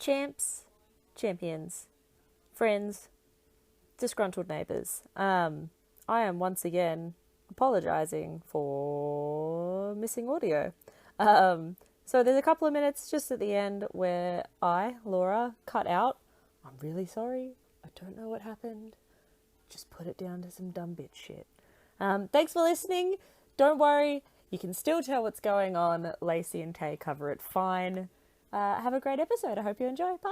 champs, champions, friends, disgruntled neighbours. I am once again apologising for missing audio. So there's a couple of minutes just at the end where Laura, cut out. I'm really sorry. I don't know what happened. Just put it down to some dumb bitch shit. Thanks for listening. Don't worry. You can still tell what's going on. Lacey and Tay cover it fine. Have a great episode. I hope you enjoy. Bye.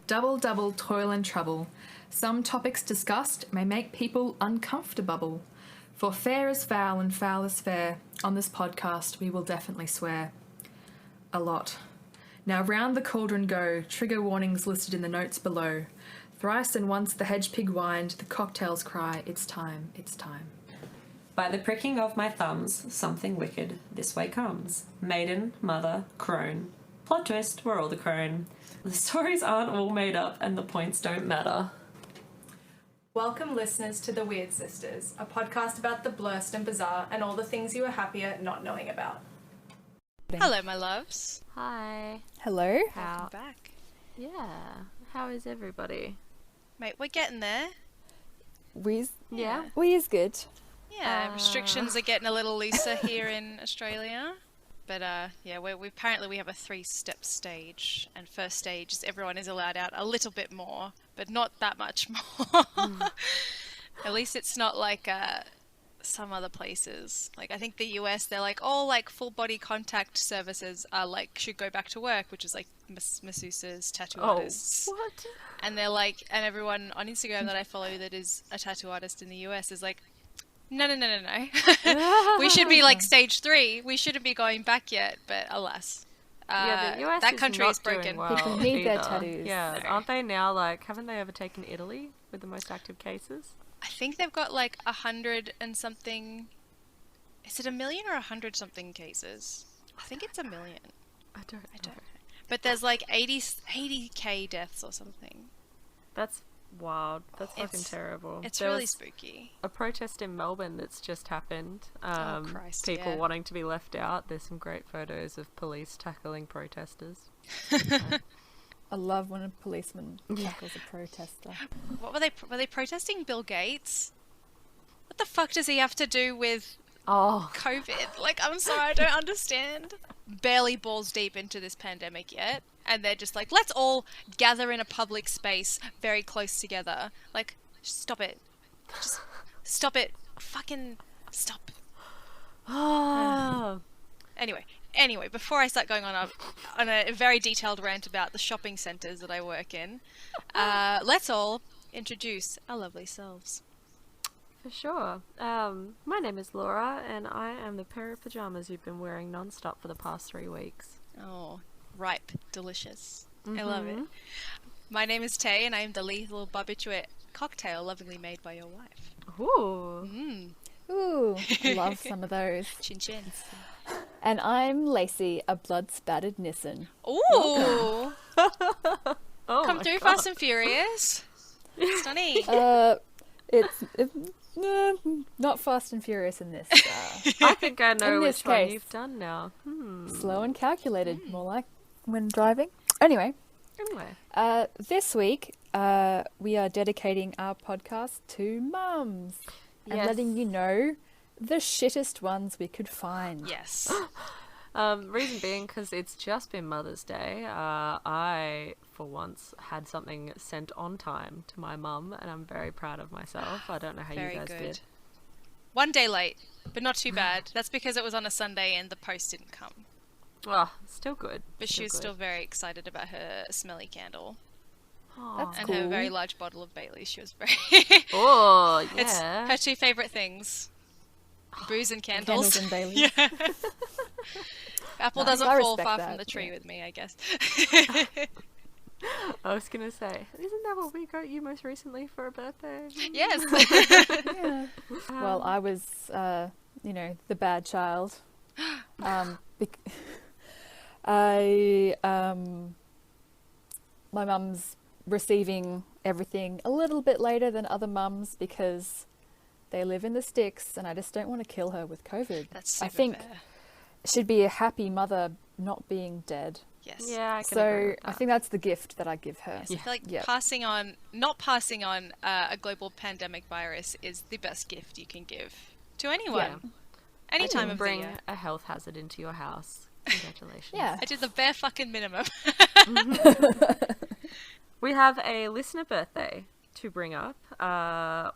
Double, double, toil and trouble. Some topics discussed may make people uncomfortable. For fair is foul and foul is fair. On this podcast, we will definitely swear. A lot. Now round the cauldron go, trigger warnings listed in the notes below. Thrice and once the hedge pig whined, the cocktails cry, it's time, it's time. By the pricking of my thumbs, something wicked this way comes. Maiden, mother, crone. Plot twist, we're all the crone. The stories aren't all made up and the points don't matter. Welcome listeners to The Weird Sisters, a podcast about the blurst and bizarre and all the things you are happier not knowing about. Hello, my loves. Hi. Hello. Welcome back. Yeah. How is everybody? Mate, we're getting there. We is good. Yeah, restrictions are getting a little looser here in Australia. But we apparently have a 3-step stage, and first stage is everyone is allowed out a little bit more, but not that much more. At least it's not like some other places. Like I think the US, they're like all like full body contact services are like should go back to work, which is like masseuses, tattoo artists. What? And they're like, and everyone on Instagram that I follow that is a tattoo artist in the US is like, no. We should be like stage 3. We shouldn't be going back yet, but alas. The US that is country not is broken. doing well People need their either. tattoos. Yeah, No. aren't they now like, haven't they overtaken Italy with the most active cases? I think they've got like 100 and something. Is it 1 million or 100 something cases? I think it's 1 million. I don't know. But there's like 80k deaths or something. That's wild. That's fucking terrible. It's There really was spooky. a protest in Melbourne that's just happened. Christ, People yeah. wanting to be left out. There's some great photos of police tackling protesters. I love when a policeman tackles a protester. What were they? Were they protesting Bill Gates? What the fuck does he have to do with Oh, COVID? Like, I'm sorry, I don't understand. Barely balls deep into this pandemic yet, and they're just like, let's all gather in a public space very close together. Like, stop it. Just stop it. Fucking stop. Anyway, before I start going on a very detailed rant about the shopping centres that I work in, let's all introduce our lovely selves. for sure. My name is Laura, and I am the pair of pajamas you've been wearing non-stop for the past 3 weeks. Oh, ripe, delicious. I love it. My name is Tay, and I am the lethal barbiturate cocktail lovingly made by your wife. Ooh. Ooh, love some of those. Chin chin. And I'm Lacey, a blood-spattered Nissan. Ooh! Oh Come my through, God. Fast and Furious. Stunning. It's not Fast and Furious in this. I think I know In which this one case. you've done now. Slow and calculated, more like when driving. Anyway, this week we are dedicating our podcast to mums and Yes. letting you know the shittest ones we could find. Yes. Reason being, because it's just been Mother's Day. I, for once, had something sent on time to my mum, and I'm very proud of myself. I don't know how Very you guys good. did. 1 day late, but not too bad. That's because it was on a Sunday and the post didn't come. Oh, still good. But she was still very excited about her smelly candle. That's And cool. her very large bottle of Bailey's. She was very... Oh, It's yeah. her 2 favourite things. Booze and candles. Candles and Baileys. Yeah. Apple Nice. doesn't I fall respect far that, from the tree yeah. with me, I guess. I was going to say, isn't that what we got you most recently for a birthday? Yes. Yeah. Well, I was, the bad child. My mum's receiving everything a little bit later than other mums because they live in the sticks, and I just don't want to kill her with COVID. That's super I think fair. she'd be a happy mother not being dead. Yes. Yeah, I can agree So with I that. think that's the gift that I give her. Yes, I feel like Yep. not passing on a global pandemic virus is the best gift you can give to anyone. Any time of the bring year. a health hazard into your house. Congratulations. Yeah. I did the bare fucking minimum. We have a listener birthday to bring up.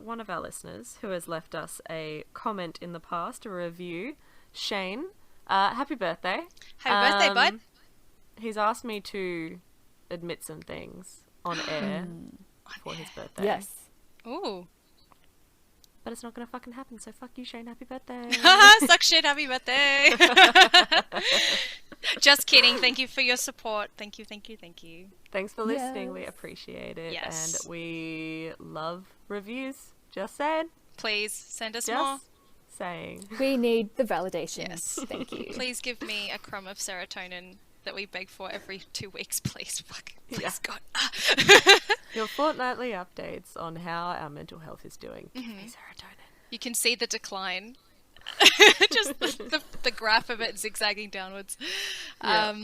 One of our listeners who has left us a comment in the past, a review, Shane. Happy birthday. Happy birthday, bud. He's asked me to admit some things on air for his birthday. Yes. Ooh. But it's not going to fucking happen, so fuck you, Shane. Happy birthday. Suck shit, happy birthday. Just kidding. Thank you for your support. Thank you. Thanks for listening. We Yes. appreciate it. Yes. And we love reviews. Just saying. Please send us Just more. saying. We need the validation. Yes. Thank you. Please give me a crumb of serotonin that we beg for every 2 weeks, please. Fuck. Please, Yeah. God. Your fortnightly updates on how our mental health is doing. Give me serotonin. You can see the decline. Just the graph of it zigzagging downwards. Yeah.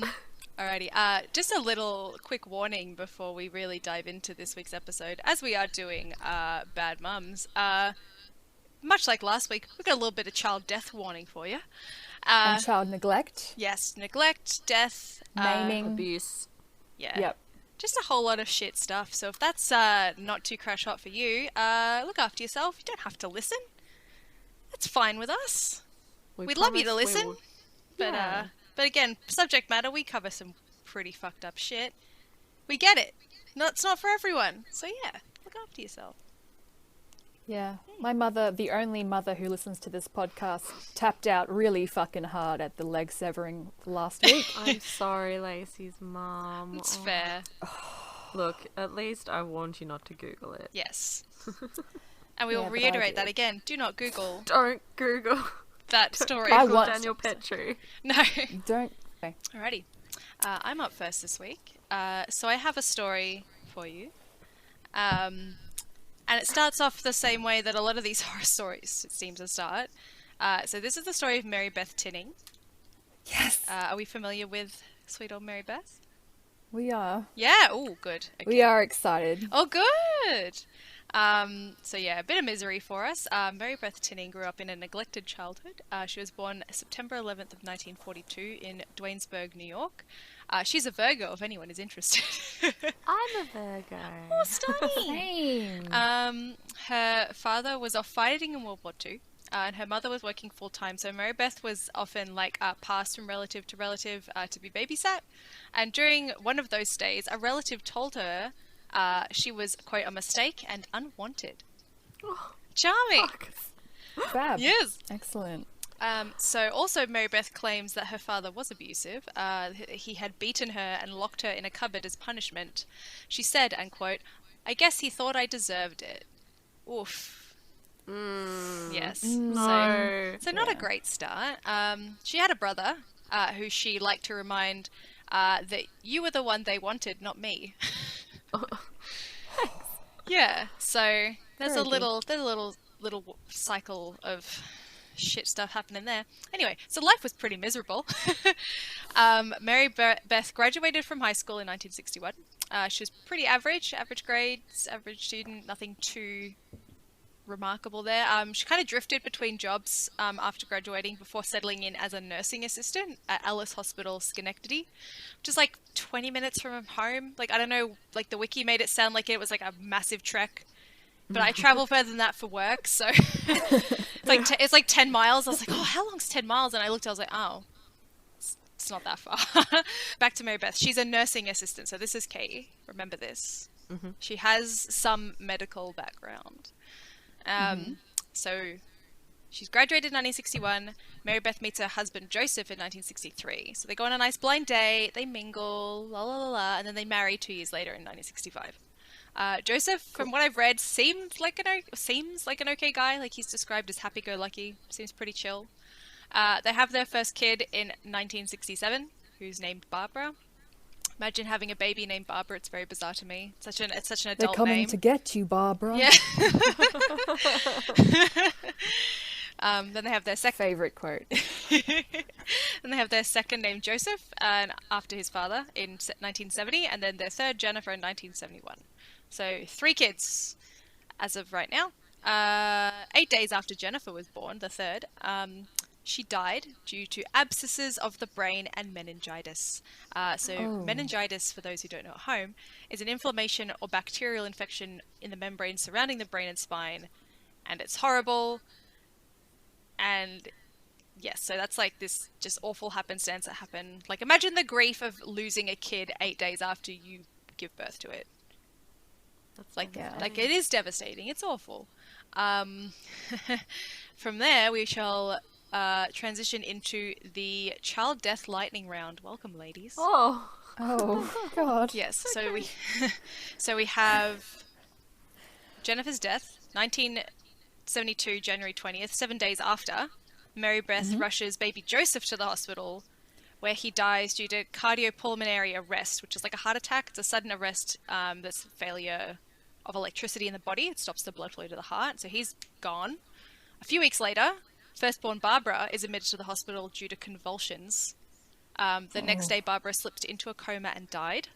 Alrighty. Just a little quick warning before we really dive into this week's episode. As we are doing Bad Mums, much like last week, we've got a little bit of child death warning for you. And child neglect, Yes, neglect, death, maiming. Abuse. yeah. Yep. Just a whole lot of shit stuff. So if that's not too crash hot for you, look after yourself. You don't have to listen. That's fine with us. We'd love you to promise we listen. will- But Yeah. but again, subject matter, we cover some pretty fucked up shit. We get it. No, it's not for everyone. So yeah, look after yourself. Yeah. My mother, the only mother who listens to this podcast, tapped out really fucking hard at the leg severing last week. I'm sorry, Lacey's mum. It's Oh. fair. Look, at least I warned you not to Google it. Yes. And we Yeah, will but I reiterate that did. again. Do not Google Don't Google. that story. I Google want- Daniel Petrie. No. Don't. Okay. Alrighty. I'm up first this week. So I have a story for you. And it starts off the same way that a lot of these horror stories seem to start. So this is the story of Mary Beth Tinning. Yes. Are we familiar with sweet old Mary Beth? We are. Yeah. Oh, good. Okay. We are excited. Oh, good. So yeah, a bit of misery for us. Mary Beth Tinning grew up in a neglected childhood. She was born September 11th of 1942 in Duanesburg, New York. She's a Virgo, if anyone is interested. I'm a Virgo. Oh, stunning. Same. Her father was off fighting in World War II, and her mother was working full time. So Mary Beth was often passed from relative to relative to be babysat. And during one of those stays, a relative told her she was, quote, a mistake and unwanted. Charming. Fab. Yes. Excellent. So also Mary Beth claims that her father was abusive. He had beaten her and locked her in a cupboard as punishment. She said, and quote, "I guess he thought I deserved it." Oof. Yes. No. So not a great start. She had a brother who she liked to remind that you were the one they wanted, not me. Yeah. So there's Very a good. little cycle of shit stuff happening there. Anyway, so life was pretty miserable. Mary Beth graduated from high school in 1961. She was pretty average grades, average student, nothing too remarkable there. She kind of drifted between jobs after graduating before settling in as a nursing assistant at Alice Hospital, Schenectady, which is like 20 minutes from home. Like, I don't know, like the wiki made it sound like it was like a massive trek. But I travel further than that for work, so it's like 10 miles. I was like, oh, how long's 10 miles? And I looked, I was like, oh, it's not that far. Back to Mary Beth. She's a nursing assistant, so this is key. Remember this. Mm-hmm. She has some medical background. So she's graduated in 1961. Mary Beth meets her husband Joseph in 1963. So they go on a nice blind date, they mingle, la la la la, and then they marry 2 years later in 1965. Joseph, from what I've read, seems like an okay guy. Like, he's described as happy-go-lucky. Seems pretty chill. They have their first kid in 1967, who's named Barbara. Imagine having a baby named Barbara. It's very bizarre to me. It's such an They're adult coming name. to get you, Barbara. Yeah. Then they have their second. Favorite quote. Then they have their second named Joseph, and after his father in 1970, and then their third Jennifer in 1971. So 3 kids as of right now. 8 days after Jennifer was born, the third, she died due to abscesses of the brain and meningitis. Meningitis, for those who don't know at home, is an inflammation or bacterial infection in the membrane surrounding the brain and spine, and it's horrible. And yes, so that's like this just awful happenstance that happened. Like, imagine the grief of losing a kid 8 days after you give birth to it. That's like, like it is devastating. It's awful. From there, we shall transition into the child death lightning round. Welcome, ladies. Oh God. Yes. So we have Jennifer's death, 1972, January 20th, 7 days after. Mary Beth rushes baby Joseph to the hospital, where he dies due to cardiopulmonary arrest, which is like a heart attack. It's a sudden arrest that's failure of electricity in the body. It stops the blood flow to the heart. So he's gone. A few weeks later, firstborn Barbara is admitted to the hospital due to convulsions. The next day, Barbara slipped into a coma and died.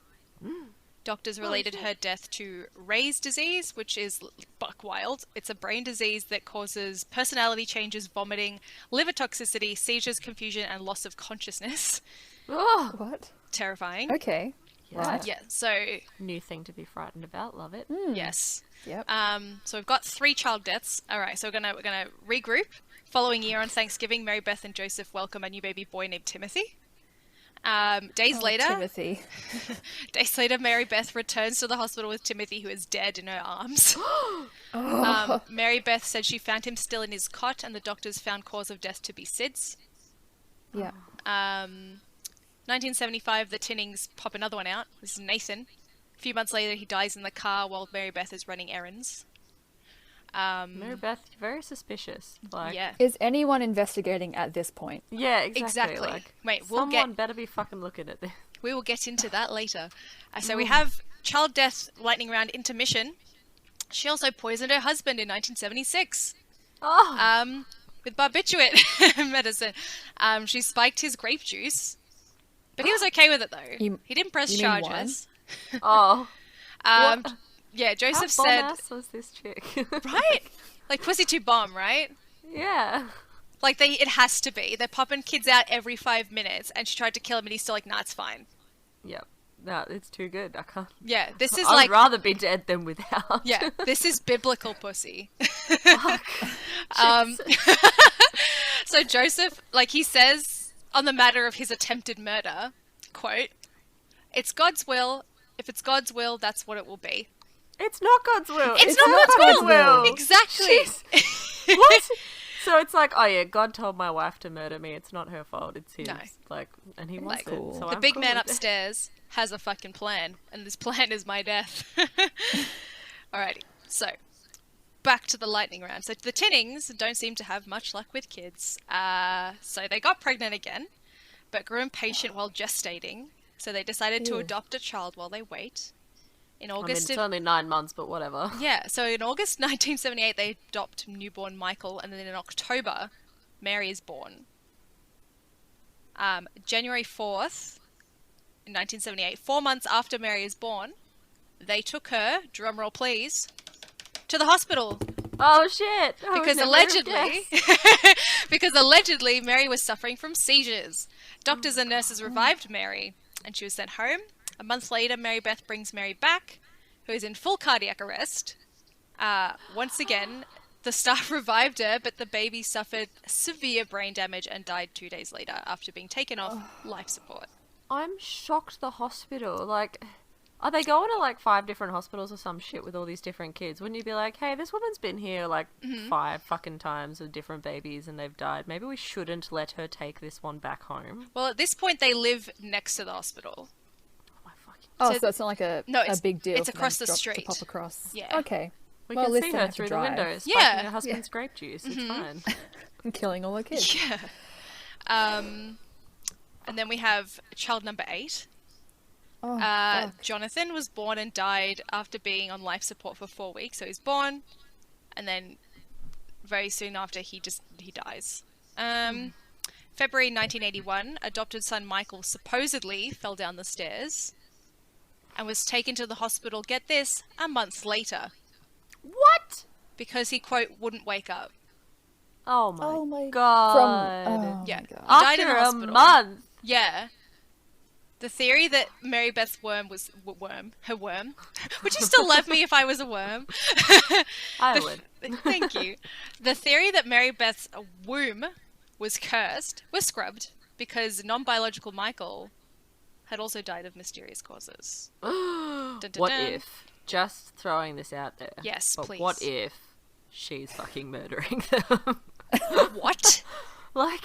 Doctors related her death to Ray's disease, which is buck wild. It's a brain disease that causes personality changes, vomiting, liver toxicity, seizures, confusion, and loss of consciousness. Oh, what? Terrifying. Okay. Right. Yeah, so... New thing to be frightened about. Love it. Yes. Yep. So we've got 3 child deaths. All right, so we're gonna regroup. Following year on Thanksgiving, Mary Beth and Joseph welcome a new baby boy named Timothy. Days later, Timothy. Days later, Mary Beth returns to the hospital with Timothy, who is dead in her arms. Mary Beth said she found him still in his cot, and the doctors found cause of death to be SIDS. Yeah. 1975, the Tinnings pop another one out. This is Nathan. A few months later, he dies in the car while Mary Beth is running errands. Mary Beth, very suspicious. Like, Yeah. Is anyone investigating at this point? Yeah, exactly. Exactly. Like, Wait, someone better be fucking looking at this. We will get into that later. So we have child death lightning round intermission. She also poisoned her husband in 1976. With barbiturate medicine. She spiked his grape juice, but he was okay with it though. He didn't press you mean charges. Oh. Yeah, Joseph How said, bomb-ass was this chick? right? Like pussy to bomb, right? Yeah. Like it has to be. They're popping kids out every 5 minutes, and she tried to kill him, and he's still like, nah, it's fine. Yep. No, it's too good. I can't. Yeah, this is I'd like, rather be dead than without. yeah, this is biblical pussy. So Joseph, like he says on the matter of his attempted murder, quote, "It's God's will. If it's God's will, that's what it will be." It's not God's will. It's not God's will. will. Exactly. What? So it's like, oh yeah, God told my wife to murder me. It's not her fault. It's his. No. Like, and he wants cool. it. So The I'm big cool man with it. upstairs has a fucking plan, and this plan is my death. Alrighty, so back to the lightning round. So the Tinnings don't seem to have much luck with kids. So they got pregnant again, but grew impatient while gestating. So they decided to adopt a child while they wait. In I mean, August, it's only 9 months, but whatever. yeah. So in August 1978, they adopt newborn Michael, and then in October, Mary is born. January 4th, in 1978, 4 months after Mary is born, they took her, drumroll please, to the hospital Oh shit! I would because never have guessed. allegedly Mary was suffering from seizures. Doctors and nurses revived Mary, and she was sent home. A month later, Mary Beth brings Mary back, who is in full cardiac arrest. Once again, the staff revived her, but the baby suffered severe brain damage and died 2 days later after being taken off life support. I'm shocked the hospital, like, are they going to like 5 different hospitals or some shit with all these different kids? Wouldn't you be like, hey, this woman's been here like 5 fucking times with different babies and they've died. Maybe we shouldn't let her take this one back home. Well, at this point, they live next to the hospital. Oh my fucking... Oh, So- so it's not like a it's- big deal. it's for them across to the drop- street. To pop across. Yeah. Okay. We Well, at can least see they her have to through the drive. window, Yeah. spiking her husband's grape juice. It's fine. And killing all the kids. Yeah. And then we have child number 8. Oh, fuck. Jonathan was born and died after being on life support for 4 weeks. So he's born, and then very soon after he dies. February 1981, adopted son Michael supposedly fell down the stairs and was taken to the hospital, get this, a month later. What? Because he, quote, wouldn't wake up. Oh my, Oh my god. Yeah. My God. He died in the After a hospital. month. Yeah. The theory that Mary Beth's worm was her worm. Would you still love me if I was a worm? I would. Thank you. The theory that Mary Beth's womb was cursed was scrubbed because non-biological Michael had also died of mysterious causes. Dun, dun, What dun. if? Just throwing this out there. Yes, but please. what if she's fucking murdering them? What? Like,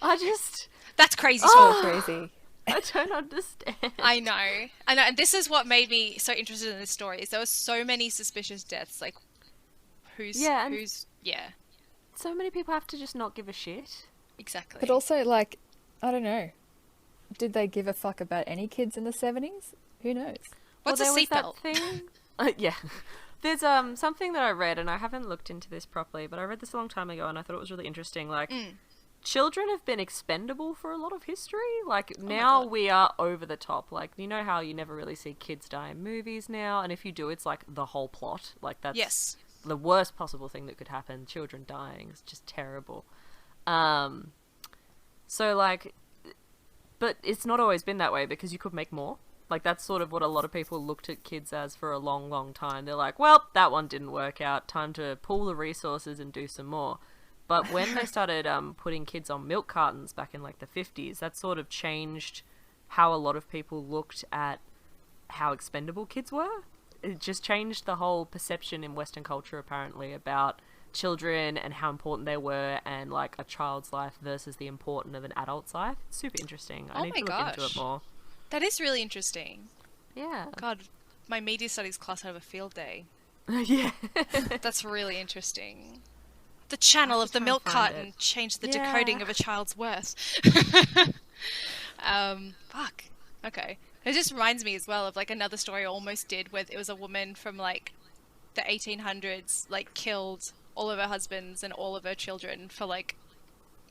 I just, That's crazy So talk. crazy. I don't understand. I know, and this is what made me so interested in this story. Is there were so many suspicious deaths. Like, Yeah, and- who's So many people have to just not give a shit. exactly. But also, like, I don't know. Did they give a fuck about any kids in the 70s? Who knows? What's Well, a there was that seatbelt? thing? Yeah. There's something that I read, and I haven't looked into this properly, but I read this a long time ago, and I thought it was really interesting. Like, children have been expendable for a lot of history. Like, now God. we are over the top. Like, you know how you never really see kids die in movies now, and if you do, it's like the whole plot. Like, that's Yes. the worst possible thing that could happen. Children dying is just terrible. So, like, but it's not always been that way because you could make more. Like, that's sort of what a lot of people looked at kids as for a long, long time. They're like, well, that one didn't work out. Time to pool the resources and do some more. But when they started putting kids on milk cartons back in, like, the 50s, that sort of changed how a lot of people looked at how expendable kids were. It just changed the whole perception in Western culture, apparently, about children and how important they were and, like, a child's life versus the importance of an adult's life. It's super interesting. I Oh need my to look into gosh. it more. That is really interesting. Yeah. God, my media studies class had a field day. Yeah. That's really interesting. The channel of the try and milk find carton it. changed the Yeah. decoding of a child's worth. Fuck. Okay. It just reminds me as well of like another story I almost did where it was a woman from like the 1800s like killed all of her husbands and all of her children for like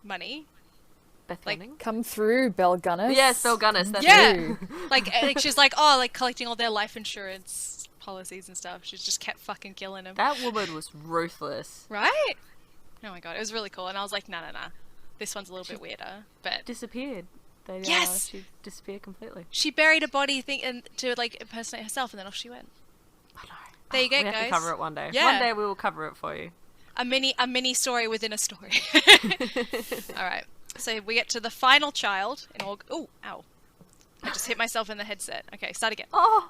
money. Beth Like- Gunning? Come through, Belle Gunness. Yes, Bill Gunnis. That's Yeah. it. Like she's like, oh, like collecting all their life insurance policies and stuff. She just kept fucking killing them. That woman was ruthless. Right? Oh my god, it was really cool. And I was like, nah. This one's a little bit weirder. But Disappeared. They, Yes! she disappeared completely. she buried a body to like impersonate herself, and then off she went. I know. There you go, we have guys. to cover it one day. Yeah. One day we will cover it for you. A mini story within a story. All right. So we get to the final child in August. Oh, ow! I just hit myself in the headset. Okay, start again. Oh!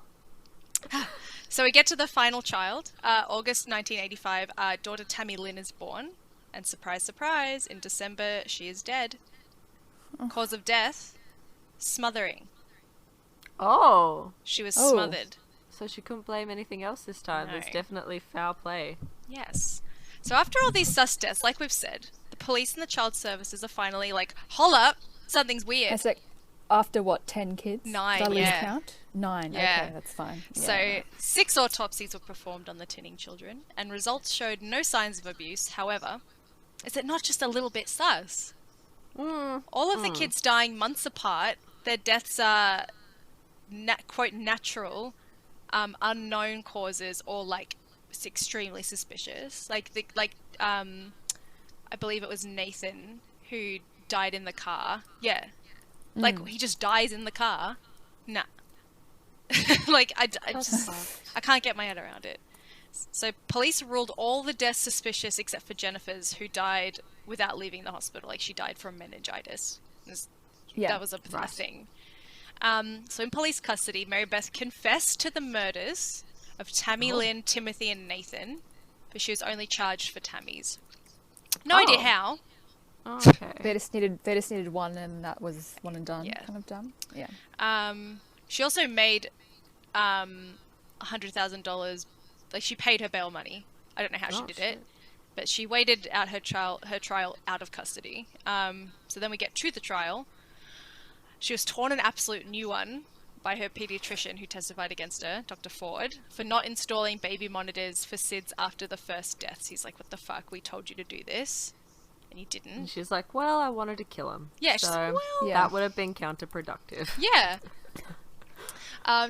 So we get to the final child. August 1985. Daughter Tammy Lynn is born, and surprise, surprise! In December she is dead. Cause of death: smothering. Oh! She was Oh. smothered. So she couldn't blame anything else this time. No. There's definitely foul play. Yes. So after all these sus deaths, like we've said, the police and the child services are finally like, hold up, something's weird. It's like, after what, 10 kids? 9, Did I lose yeah. count? 9, Yeah. okay, that's fine. So Yeah. 6 autopsies were performed on the tinning children, and results showed no signs of abuse. However, is it not just a little bit sus? All of the kids dying months apart, their deaths are quote natural, unknown causes, or like extremely suspicious. I believe it was Nathan who died in the car. Yeah, like he just dies in the car. Nah. Like I can't get my head around it. So police ruled all the deaths suspicious except for Jennifer's, who died without leaving the hospital. Like she died from meningitis. Yeah, That was a thing. So in police custody, Mary Beth confessed to the murders of Tammy Lynn, Timothy, and Nathan, but she was only charged for Tammy's. No idea Oh. how. Okay. They just needed one, and that was one and done. Yeah. Kind of done. Yeah. She also made $100,000. Like she paid her bail money. I don't know how she Oh, did shit. it, but she waited out her trial out of custody. So then we get to the trial. She was torn an absolute new one by her pediatrician who testified against her, Dr. Ford, for not installing baby monitors for SIDS after the first deaths. He's like, what the fuck? We told you to do this. And you didn't. And she's like, well, I wanted to kill him. Yeah, she's so like, well... Yeah. that would have been counterproductive. Yeah.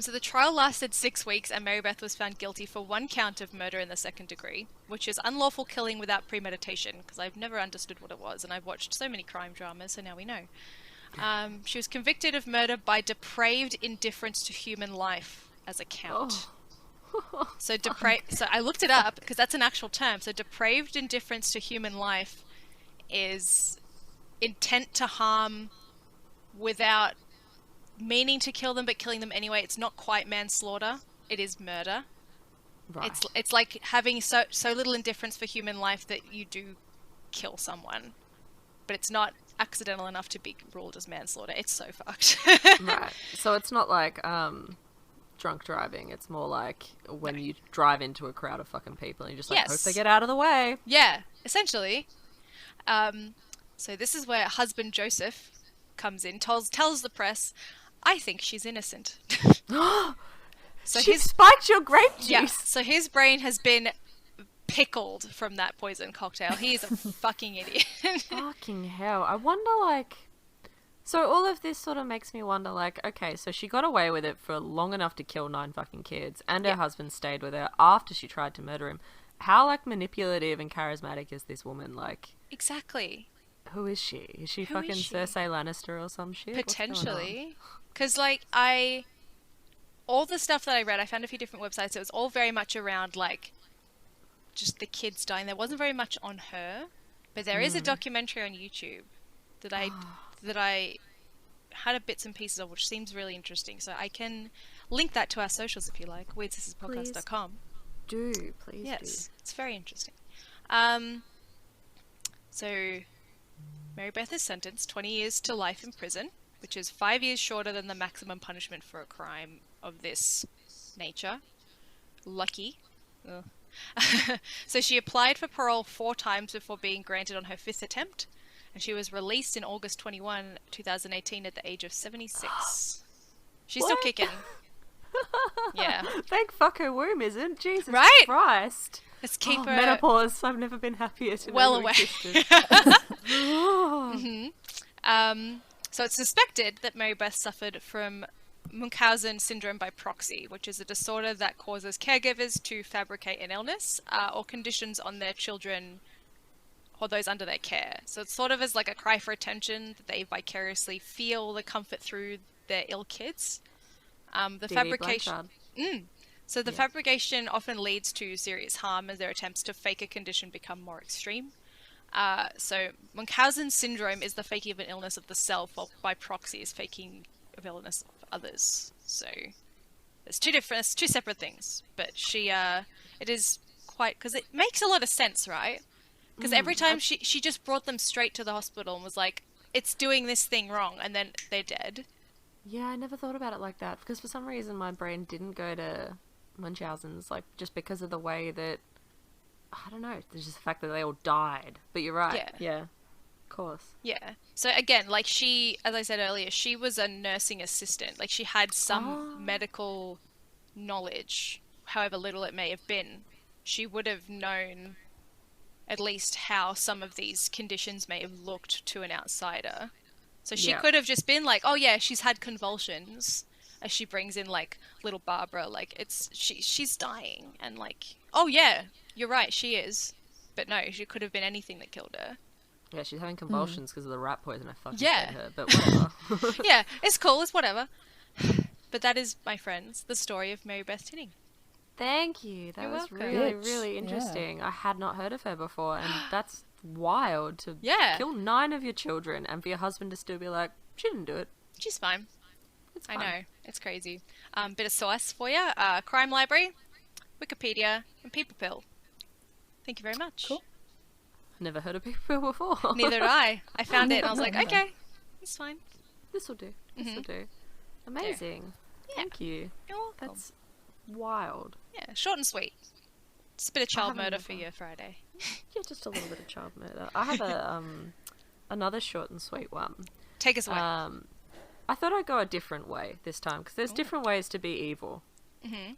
So the trial lasted 6 weeks, and Mary Beth was found guilty for 1 count of murder in the second degree, which is unlawful killing without premeditation, because I've never understood what it was, and I've watched so many crime dramas, so now we know. She was convicted of murder by depraved indifference to human life as a count. Oh. So I looked it up, because that's an actual term. So depraved indifference to human life is intent to harm without meaning to kill them but killing them anyway. It's not quite manslaughter, it is murder. Right. It's like having so little indifference for human life that you do kill someone, but it's not accidental enough to be ruled as manslaughter. It's so fucked. Right. So it's not like drunk driving. It's more like when you drive into a crowd of fucking people and you just like, hope they get out of the way. Yeah, essentially. So this is where husband Joseph comes in, tells the press, I think she's innocent. So she spiked your grape juice. Yeah, so his brain has been pickled from that poison cocktail. He is a fucking idiot. Fucking hell. I wonder, like... So all of this sort of makes me wonder, like, okay, so she got away with it for long enough to kill 9 fucking kids, and her husband stayed with her after she tried to murder him. How, like, manipulative and charismatic is this woman? Like... Exactly. Who is she? Is she fucking Cersei Lannister or some shit? Potentially. Because, like, all the stuff that I read, I found a few different websites. It was all very much around, like, just the kids dying. There wasn't very much on her. But there is a documentary on YouTube that I had a bits and pieces of, which seems really interesting. So I can link that to our socials if you like. WeirdSistersPodcast.com. Please do. Yes, it's very interesting. So Mary Beth is sentenced 20 years to life in prison, which is 5 years shorter than the maximum punishment for a crime of this nature. Lucky. Ugh. So she applied for parole 4 times before being granted on her 5th attempt, and she was released in August 21, 2018 at the age of 76. She's still kicking. Yeah. Thank fuck her womb isn't. Jesus Right? Christ. Let's keep her... Menopause. I've never been happier to well know away. So it's suspected that Mary Beth suffered from Munchausen syndrome by proxy, which is a disorder that causes caregivers to fabricate an illness or conditions on their children or those under their care. So it's sort of as like a cry for attention that they vicariously feel the comfort through their ill kids. The fabrication... So the fabrication often leads to serious harm as their attempts to fake a condition become more extreme. So Munchausen syndrome is the faking of an illness of the self, while by proxy is faking of illness of others. So there's two separate things. But it is quite, because it makes a lot of sense, right? Because every time she just brought them straight to the hospital and was like, it's doing this thing wrong, and then they're dead. Yeah, I never thought about it like that, because for some reason my brain didn't go to Munchausen's, like, just because of the way that, I don't know, there's just the fact that they all died. But you're right. Yeah. Of course. Yeah. So again, like she, as I said earlier, she was a nursing assistant. Like she had some medical knowledge, however little it may have been. She would have known at least how some of these conditions may have looked to an outsider. So she could have just been like, oh yeah, she's had convulsions, as she brings in like little Barbara, like she's dying, and like, oh yeah, you're right, she is. But no, she could have been anything that killed her. Yeah, she's having convulsions because of the rat poison I fucking fed her, but whatever. Yeah, it's cool, it's whatever. But that is, my friends, the story of Mary Beth Tinning. Thank you. That You're was welcome. really, really interesting. Yeah. I had not heard of her before, and that's wild to kill 9 of your children and for your husband to still be like, she didn't do it. She's fine. It's fine. I know. It's crazy. Bit of sauce for you. Crime Library, Wikipedia, and People Pill. Thank you very much. Cool. Never heard of People Pill before. Neither did I. I found it and I was like, okay, it's fine. This will do. This will do. Amazing. Yeah. Thank you. You're welcome. That's wild. Yeah, short and sweet. Just a bit of child murder for your Friday. Yeah, just a little bit of child murder. I have a another short and sweet one. Take us away. I thought I'd go a different way this time, because there's different ways to be evil. Mm-hmm.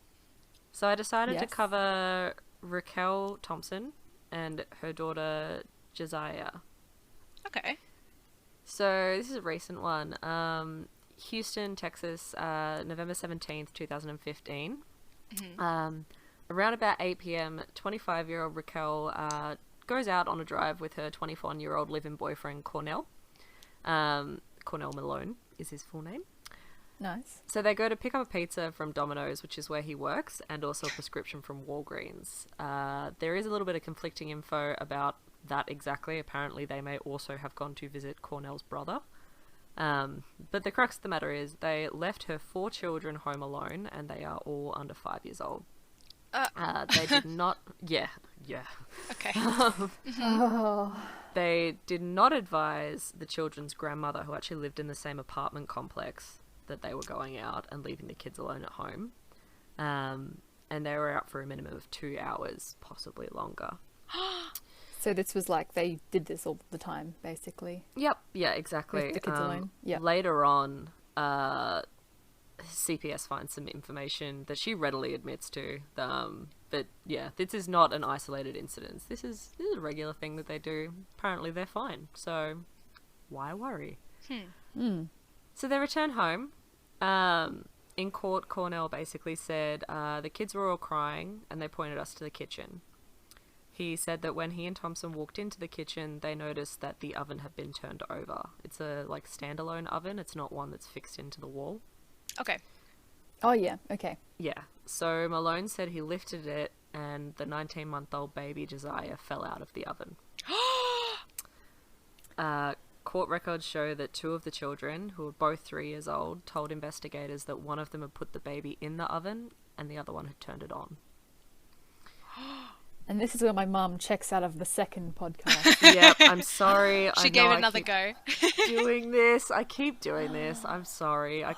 So I decided to Yes. cover Raquel Thompson and her daughter Josiah. Okay. So this is a recent one. Houston, Texas, November 17th, 2015. Around about 8 p.m, 25-year-old Raquel goes out on a drive with her 24-year-old live-in boyfriend, Cornell. Cornell Malone is his full name. Nice. So they go to pick up a pizza from Domino's, which is where he works, and also a prescription from Walgreens. There is a little bit of conflicting info about that exactly. Apparently they may also have gone to visit Cornell's brother. But the crux of the matter is they left her 4 children home alone, and they are all under 5 years old. They did not... Yeah. Okay. Oh. They did not advise the children's grandmother, who actually lived in the same apartment complex, that they were going out and leaving the kids alone at home. And they were out for a minimum of 2 hours, possibly longer. So this was like they did this all the time, basically. Yep, yeah, exactly. With the kids alone. Yep. Later on, CPS finds some information that she readily admits to. But yeah, this is not an isolated incident. This is a regular thing that they do. Apparently they're fine, so why worry? So they return home. In court, Cornell basically said the kids were all crying, and they pointed us to the kitchen. He said that when he and Thompson walked into the kitchen, they noticed that the oven had been turned over. It's a standalone oven. It's not one that's fixed into the wall. Okay. Oh, yeah. Okay. Yeah. So Malone said he lifted it, and the 19-month-old baby Josiah fell out of the oven. Court records show that 2 of the children, who were both 3 years old, told investigators that one of them had put the baby in the oven and the other one had turned it on. And this is where my mum checks out of the second podcast. Yep, I'm sorry. She gave it another go. Doing this. I keep doing this. I'm sorry. I'm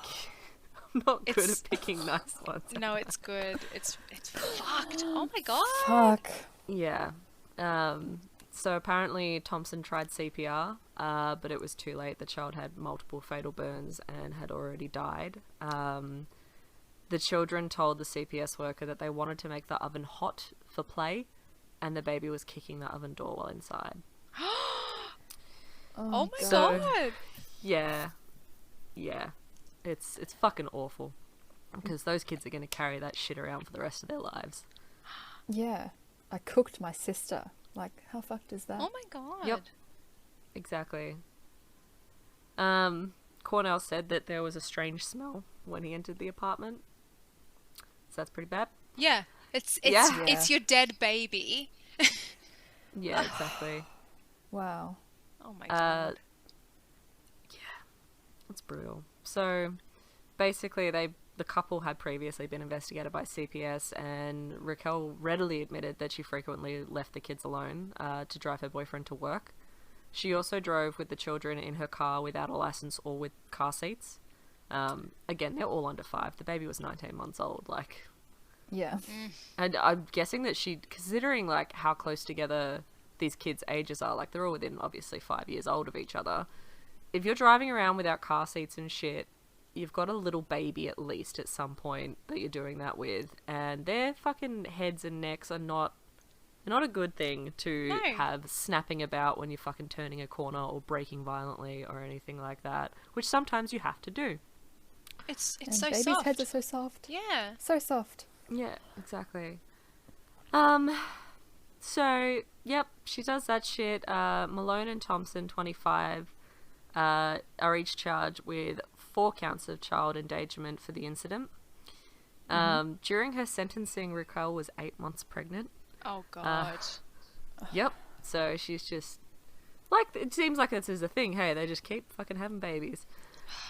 not good It's- at picking nice ones. No, it's good. It's fucked. Oh my god. Fuck. Yeah. So apparently Thompson tried CPR, but it was too late. The child had multiple fatal burns and had already died. The children told the CPS worker that they wanted to make the oven hot for play, and the baby was kicking the oven door while inside. Oh my So- god. Yeah. It's fucking awful, because those kids are going to carry that shit around for the rest of their lives. Yeah. I cooked my sister. Like, how fucked is that? Oh my god. Yep. Exactly. Cornell said that there was a strange smell when he entered the apartment. So that's pretty bad. Yeah. It's Yeah. it's your dead baby. Yeah, exactly. Wow. Oh my god. It's brutal. So basically the couple had previously been investigated by CPS, and Raquel readily admitted that she frequently left the kids alone to drive her boyfriend to work. She also drove with the children in her car without a license or with car seats. Again, they're all under 5. The baby was 19 months old. Like, Yeah. and I'm guessing that she, considering like how close together these kids' ages are, like they're all within obviously 5 years old of each other. If you're driving around without car seats and shit, you've got a little baby at least at some point that you're doing that with, and their fucking heads and necks are not a good thing to No. have snapping about when you're fucking turning a corner or braking violently or anything like that, which sometimes you have to do. It's And so babies' soft. heads are so soft. Yeah. So soft. Yeah, exactly. So, yep, she does that shit. Malone and Thompson, 25, are each charged with 4 counts of child endangerment for the incident. During her sentencing, Raquel was 8 months pregnant. Oh god. Yep. So she's just like, it seems like this is a thing. Hey, they just keep fucking having babies.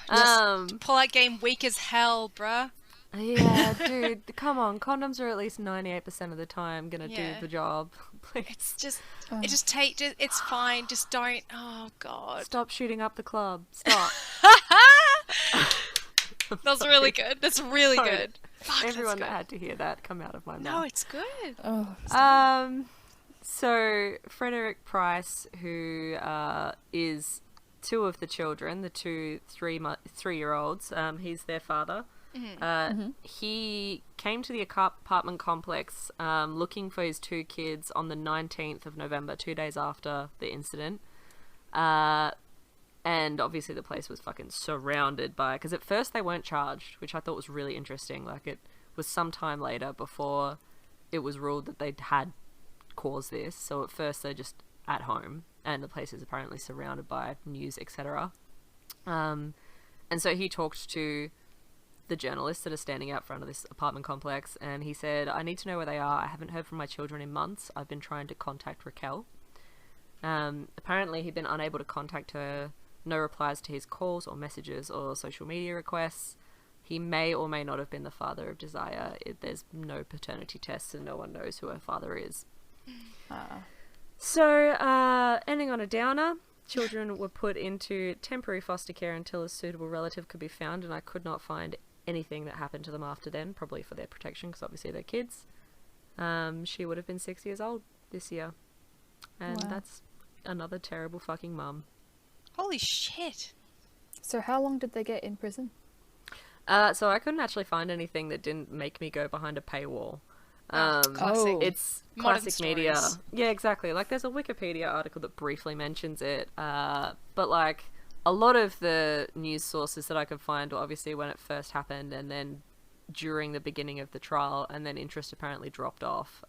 Pull-out game weak as hell, bruh. Yeah, dude, come on. Condoms are at least 98% of the time gonna Yeah. do the job. Please It's just, it's fine. Just don't. Oh god. stop shooting up the club. Stop. That's really good. That's really Sorry. good. Fuck, Everyone that's that had to hear that come out of my good. No, mouth. it's good. Oh. So Frederick Price, who is two of the children, the two 3-year-olds, he's their father. He came to the apartment complex looking for his two kids on the 19th of November, 2 days after the incident. And obviously the place was fucking surrounded by... Because at first they weren't charged, which I thought was really interesting. Like, it was some time later before it was ruled that they had caused this. So at first they're just at home, and the place is apparently surrounded by news, etc. And so he talked to the journalists that are standing out front of this apartment complex, and he said, "I need to know where they are. I haven't heard from my children in months. I've been trying to contact Raquel." Apparently he'd been unable to contact her. No replies to his calls or messages or social media requests. He may or may not have been the father of Desire. There's no paternity tests and no one knows who her father is. So, ending on a downer, children were put into temporary foster care until a suitable relative could be found, and I could not find anything that happened to them after then, probably for their protection, because obviously they're kids. She would have been 6 years old this year. And that's another terrible fucking mum. Holy shit. So how long did they get in prison? So I couldn't actually find anything that didn't make me go behind a paywall. Classic. It's Modern classic media. stories. Yeah, exactly. Like, there's a Wikipedia article that briefly mentions it, but like a lot of the news sources that I could find were obviously when it first happened, and then during the beginning of the trial, and then interest apparently dropped off.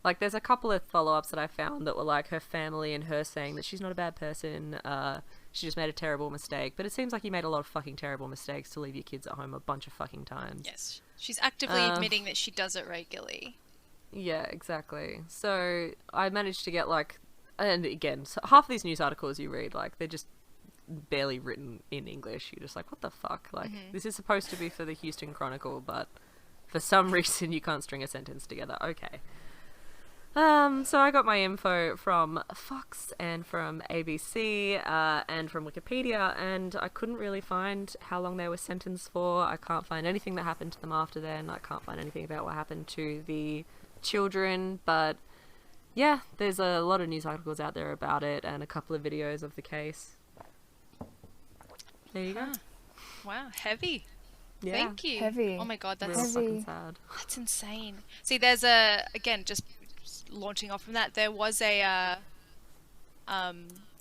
Like, there's a couple of follow-ups that I found that were like her family and her saying that she's not a bad person, she just made a terrible mistake. But it seems like you made a lot of fucking terrible mistakes to leave your kids at home a bunch of fucking times. Yes. She's actively admitting that she does it regularly. Yeah, exactly. So I managed to get like, and again, so half of these news articles you read, like, they're just barely written in English. You're just like, what the fuck? Like, this is supposed to be for the Houston Chronicle, but for some reason you can't string a sentence together. Okay. So I got my info from Fox and from ABC and from Wikipedia, and I couldn't really find how long they were sentenced for. I can't find anything that happened to them after then. I can't find anything about what happened to the children, but yeah, there's a lot of news articles out there about it and a couple of videos of the case. There you go. Wow, heavy. Yeah. Thank you. Heavy. Oh my god, that's Real fucking sad. That's insane. See, there's a, again, just launching off from that, there was a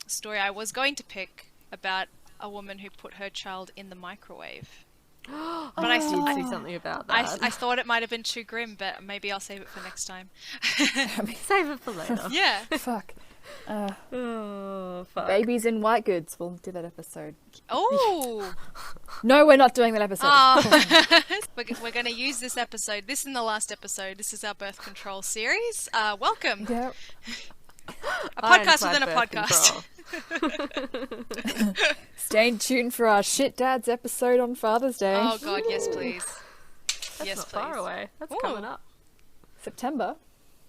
story I was going to pick about a woman who put her child in the microwave. But I did see something about that. I thought it might have been too grim, but maybe I'll save it for next time. Save it for later. Yeah. Fuck. Oh, fuck. Babies in white goods. We'll do that episode. Oh. No, we're not doing that episode. We're going to use this episode. This is the last episode. This is our birth control series. Welcome. Yep. A podcast within a podcast. Stay tuned for our Shit Dads episode on Father's Day. Oh god, yes please. That's yes, not please. far away. That's Ooh. coming up. September.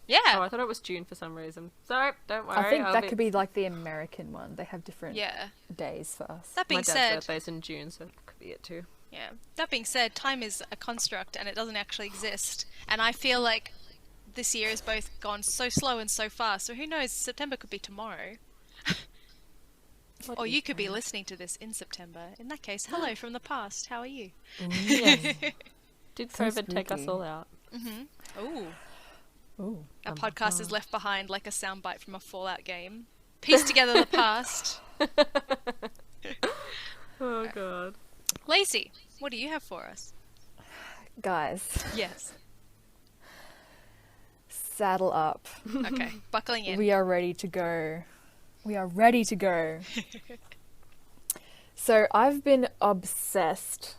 Yeah. Oh, I thought it was June for some reason. Sorry, don't worry. I think that could be like the American one. They have different Yeah. days for us. That being My dad's said, birthday's in June, so it could be it too. yeah. That being said, time is a construct and it doesn't actually exist. And I feel like this year has both gone so slow and so fast. So who knows? September could be tomorrow. Or you could be listening to this in September. In that case, hello from the past. How are you? Yes. Did So COVID take us spooky. all out? Ooh. Ooh. Our podcast is left behind like a soundbite from a Fallout game. Piece together the past. Oh god. Lacey, what do you have for us? Guys, Yes. saddle up. Okay, buckling in. We are ready to go. We are ready to go. So I've been obsessed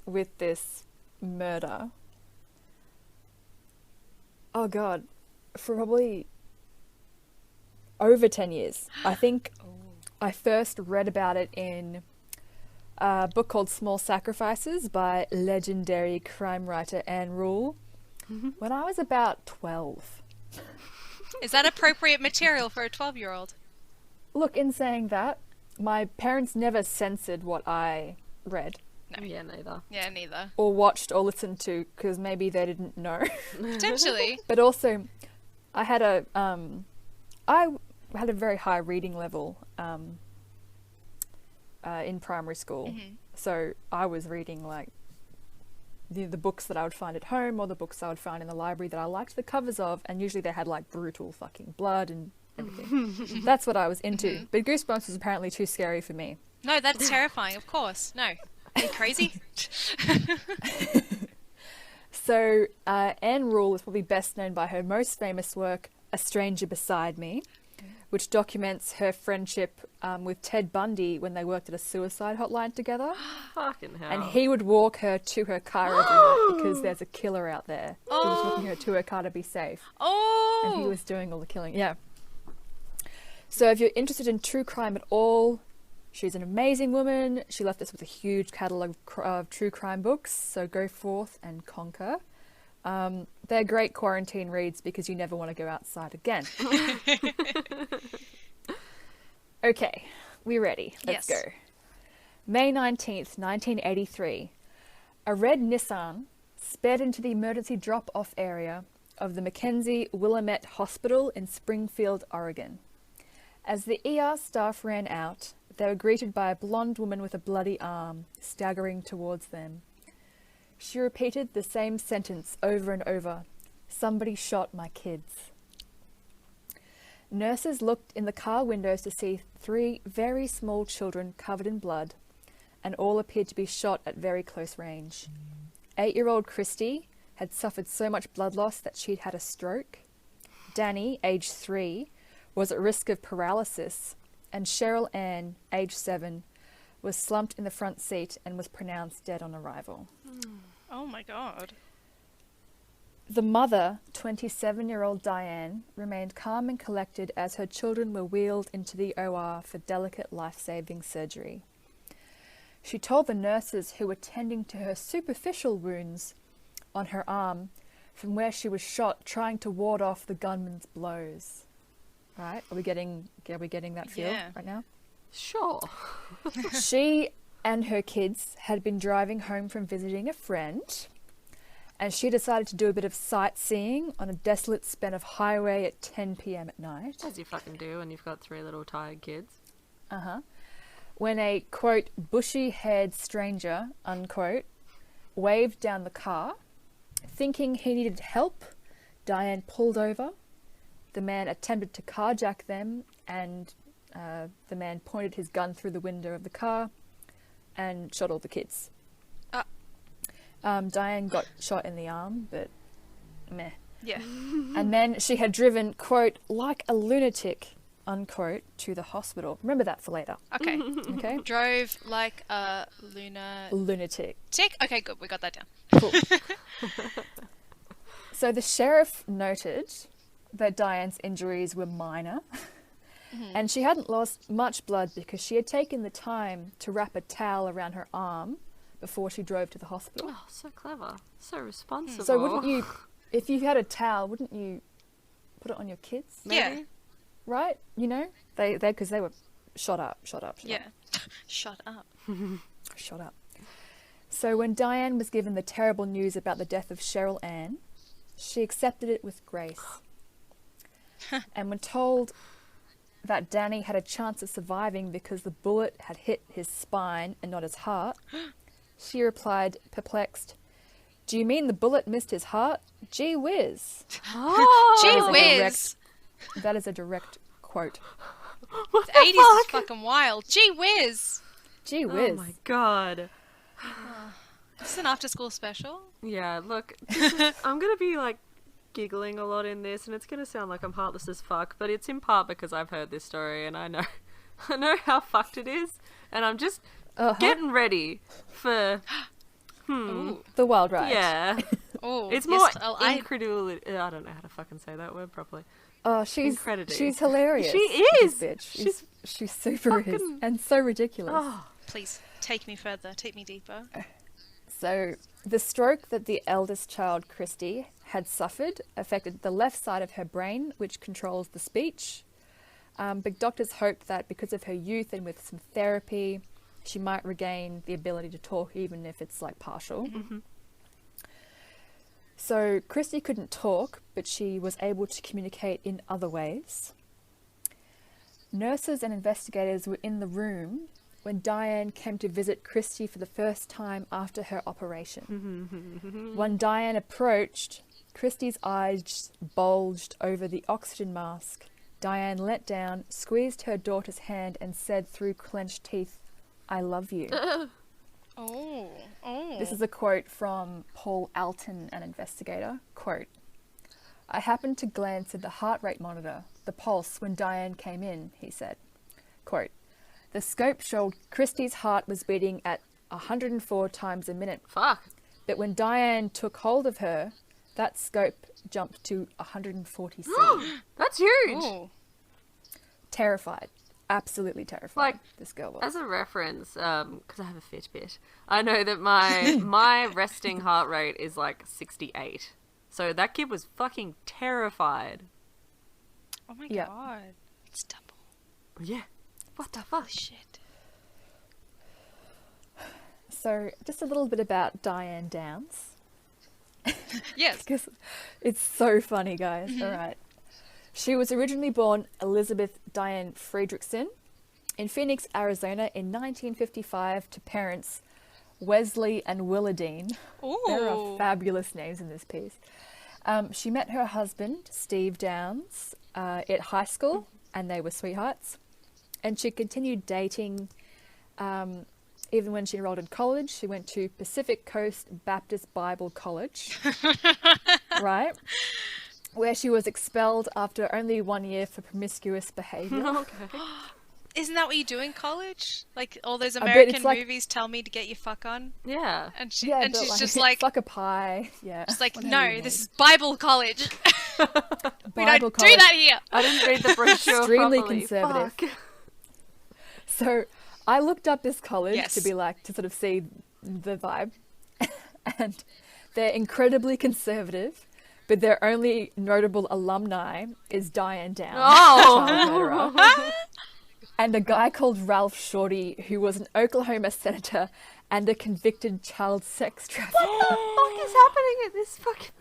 with this murder. Oh god, for probably over 10 years. I think I first read about it in a book called Small Sacrifices by legendary crime writer Anne Rule when I was about 12. Is that appropriate material for a 12-year-old? Look, in saying that, my parents never censored what I read No. Yeah, neither. Yeah, neither. or watched or listened to because maybe they didn't know. Potentially. But also, I had a very high reading level in primary school. Mm-hmm. So I was reading like the books that I would find at home or the books I would find in the library that I liked the covers of, and usually they had like brutal fucking blood and everything. That's what I was into. But Goosebumps was apparently too scary for me. No, that's terrifying, of course. No. Are you crazy? So Anne Rule is probably best known by her most famous work, A Stranger Beside Me, which documents her friendship with Ted Bundy when they worked at a suicide hotline together. Fucking hell. And he would walk her to her car every night because there's a killer out there. He was walking her to her car to be safe. Oh! And he was doing all the killing. Yeah. So if you're interested in true crime at all, she's an amazing woman. She left us with a huge catalogue of true crime books. So go forth and conquer. They're great quarantine reads because you never want to go outside again. Okay, we ready? Let's Yes. go. May 19th, 1983. A red Nissan sped into the emergency drop-off area of the Mackenzie Willamette Hospital in Springfield, Oregon. As the ER staff ran out, they were greeted by a blonde woman with a bloody arm, staggering towards them. She repeated the same sentence over and over. Somebody shot my kids. Nurses looked in the car windows to see 3 very small children covered in blood, and all appeared to be shot at very close range. 8-year-old Christy had suffered so much blood loss that she'd had a stroke. Danny, aged 3, was at risk of paralysis, and Cheryl Ann, aged 7, was slumped in the front seat and was pronounced dead on arrival. Oh my god. The mother, 27-year-old Diane, remained calm and collected as her children were wheeled into the OR for delicate life-saving surgery. She told the nurses who were tending to her superficial wounds on her arm from where she was shot trying to ward off the gunman's blows. Right? Are we getting that feel Yeah. right now? Sure. She and her kids had been driving home from visiting a friend, and she decided to do a bit of sightseeing on a desolate span of highway at 10 p.m. at night. As you fucking do when you've got 3 little tired kids. When a, quote, bushy-haired stranger, unquote, waved down the car. Thinking he needed help, Diane pulled over. The man attempted to carjack them, and the man pointed his gun through the window of the car and shot all the kids. Diane got shot in the arm, but meh. Yeah. And then she had driven, quote, like a lunatic, unquote, to the hospital. Remember that for later. Okay. Okay? Drove like a lunatic. Lunatic. Okay, good. We got that down. Cool. So the sheriff noted that Diane's injuries were minor, and she hadn't lost much blood because she had taken the time to wrap a towel around her arm before she drove to the hospital. Oh, so clever. So responsible. So wouldn't you, if you had a towel, wouldn't you put it on your kids? Yeah. Right? You know? Because they were shot up. Yeah. Shut up. Shot up. So when Diane was given the terrible news about the death of Cheryl Ann, she accepted it with grace. And when told that Danny had a chance of surviving because the bullet had hit his spine and not his heart, she replied, perplexed, "Do you mean the bullet missed his heart? Gee whiz." Gee That is a whiz. That is a direct quote. The 80s is fucking wild. Gee whiz. Gee whiz. Oh my god. Is this an after school special? Yeah, look, I'm gonna be like giggling a lot in this, and it's gonna sound like I'm heartless as fuck, but it's in part because I've heard this story and I know how fucked it is, and I'm just getting ready for The wild ride. yeah. Oh, It's yes, more I incredulity. I don't know how to fucking say that word properly. Oh, she's Incredity. hilarious. She this is. bitch. She's super is, and so ridiculous. Oh, please take me further. Take me deeper. So the stroke that the eldest child, Christy, had suffered affected the left side of her brain, which controls the speech. But doctors hoped that because of her youth and with some therapy, she might regain the ability to talk, even if it's like partial. So Christy couldn't talk, but she was able to communicate in other ways. Nurses and investigators were in the room when Diane came to visit Christie for the first time after her operation. When Diane approached, Christie's eyes bulged over the oxygen mask. Diane leant down, squeezed her daughter's hand, and said through clenched teeth, "I love you." Oh. This is a quote from Paul Alton, an investigator. Quote, "I happened to glance at the heart rate monitor, the pulse, when Diane came in," he said. Quote, "The scope showed Christie's heart was beating at 104 times a minute. Fuck. But when Diane took hold of her, that scope jumped to 140C. That's huge. Ooh. Terrified. Absolutely terrified. Like, this girl was. As a reference, because I have a Fitbit, I know that my resting heart rate is like 68. So that kid was fucking terrified. Oh my Yeah. god. It's double. Yeah. What the fuck? Holy shit. So, just a little bit about Diane Downs. Yes. Because it's so funny, guys. All right. She was originally born Elizabeth Diane Friedrichsen in Phoenix, Arizona in 1955 to parents Wesley and Willadine. There are Ooh. fabulous names in this piece. She met her husband, Steve Downs, at high school, and they were sweethearts. And she continued dating even when she enrolled in college. She went to Pacific Coast Baptist Bible College, right? Where she was expelled after only 1 year for promiscuous behavior. Okay. Isn't that what you do in college? Like all those bet American it's like- movies tell me to get your fuck on, Yeah. and she Yeah, and but she's just like, fuck a pie. Yeah. just like, whatever no, you this need. is Bible college. We Bible don't college. do that here. I didn't read the brochure Extremely properly. conservative. Fuck. So I looked up this college Yes. to be like, to sort of see the vibe. And they're incredibly conservative, but their only notable alumni is Diane Downs, child murderer, Oh. and a guy called Ralph Shorty, who was an Oklahoma senator and a convicted child sex trafficker. What the fuck is happening at this fucking...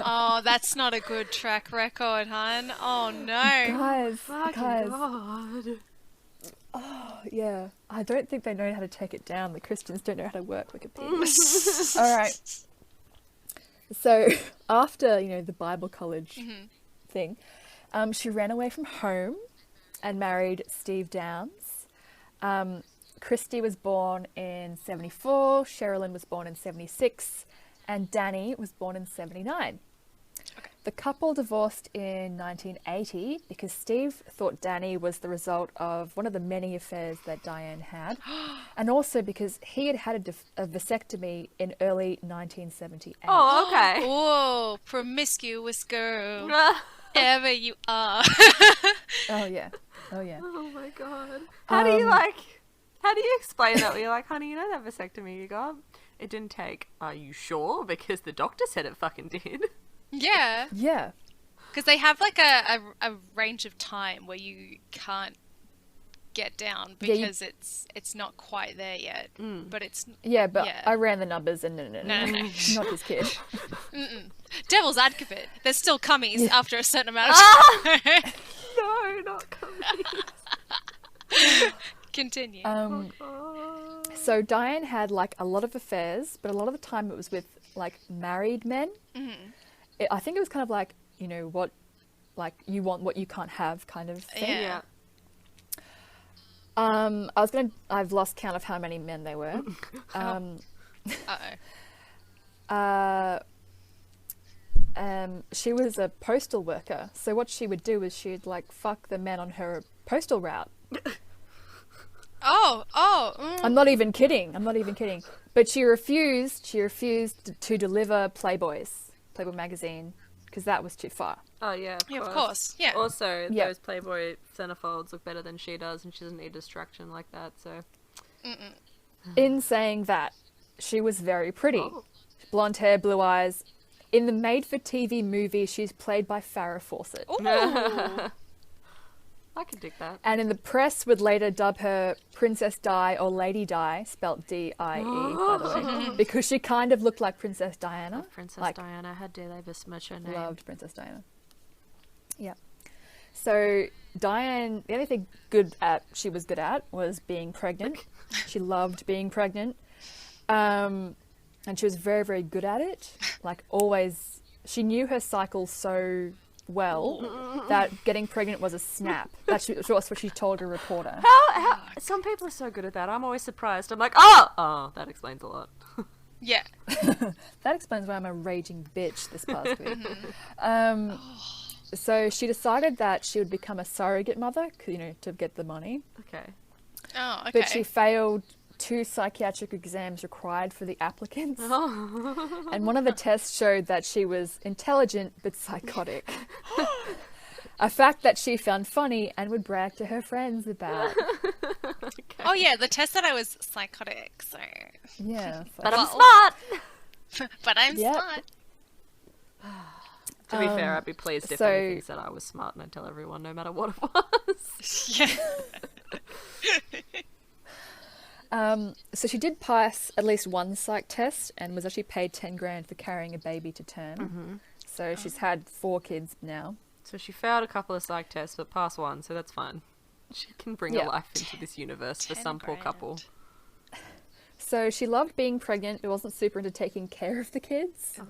Oh, that's not a good track record, hun. Oh no. Guys, Fucking guys, God. yeah. I don't think they know how to take it down. The Christians don't know how to work Wikipedia. All right. So after, the Bible college thing, she ran away from home and married Steve Downs. Christy was born in 74, Sherilyn was born in 76, and Danny was born in 79. The couple divorced in 1980 because Steve thought Danny was the result of one of the many affairs that Diane had, and also because he had had a vasectomy in early 1978. Oh, okay. Whoa, promiscuous girl, ever you are. Oh, yeah. Oh, yeah. Oh my God. How do you explain that? You're like, honey, you know that vasectomy you got? It didn't take. Are you sure? Because the doctor said it fucking did. Yeah, Yeah. because they have like a range of time where you can't get down Yeah, you- because it's not quite there yet. But it's Yeah, but Yeah. I ran the numbers and no. No. Not this kid. devil's advocate. There's still cummies after a certain amount of time. No, not coming. Continue. So Diane had like a lot of affairs, but a lot of the time it was with like married men. I think it was kind of like, what, like you want what you can't have kind of thing. Yeah. Yeah. I've lost count of how many men they were. She was a postal worker. So what she would do is she'd like fuck the men on her postal route. I'm not even kidding. But she refused to deliver Playboy magazine because that was too far. Oh, yeah. Yeah, of course. Yeah. Also, Yeah. those Playboy centerfolds look better than she does, and she doesn't need distraction like that, so. In saying that, she was very pretty. Oh. Blonde hair, blue eyes. In the made-for-TV movie, she's played by Farrah Fawcett. Ooh. I could dig that. And in the press would later dub her Princess Di or Lady Di, spelt D-I-E, by the way, because she kind of looked like Princess Diana. Princess Like, Diana, how dare they besmirch her name? loved Princess Diana. Yeah. So Diane, the only thing she was good at was being pregnant. She loved being pregnant. And she was very, very good at it. Like always, she knew her cycle so well that getting pregnant was a snap. That's what she told a reporter. How some people are so good at that. I'm always surprised. I'm like, oh, that explains a lot. Yeah. That explains why I'm a raging bitch this past week. So she decided that she would become a surrogate mother, to get the money. Okay. Oh, okay. But she failed 2 psychiatric exams required for the applicants. And one of the tests showed that she was intelligent but psychotic. A fact that she found funny and would brag to her friends about. Okay. Oh yeah, the test that I was psychotic, so. Yeah. But I'm smart! But I'm Yep. smart. To be fair, I'd be pleased if anything said I was smart, and I'd tell everyone no matter what it was. Yeah. So she did pass at least one psych test and was actually paid 10 grand for carrying a baby to term. Mm-hmm. So she's had 4 kids now. So she failed a couple of psych tests, but passed one, so that's fine. She can bring a life into this universe for 10 some poor couple. So she loved being pregnant, but wasn't super into taking care of the kids.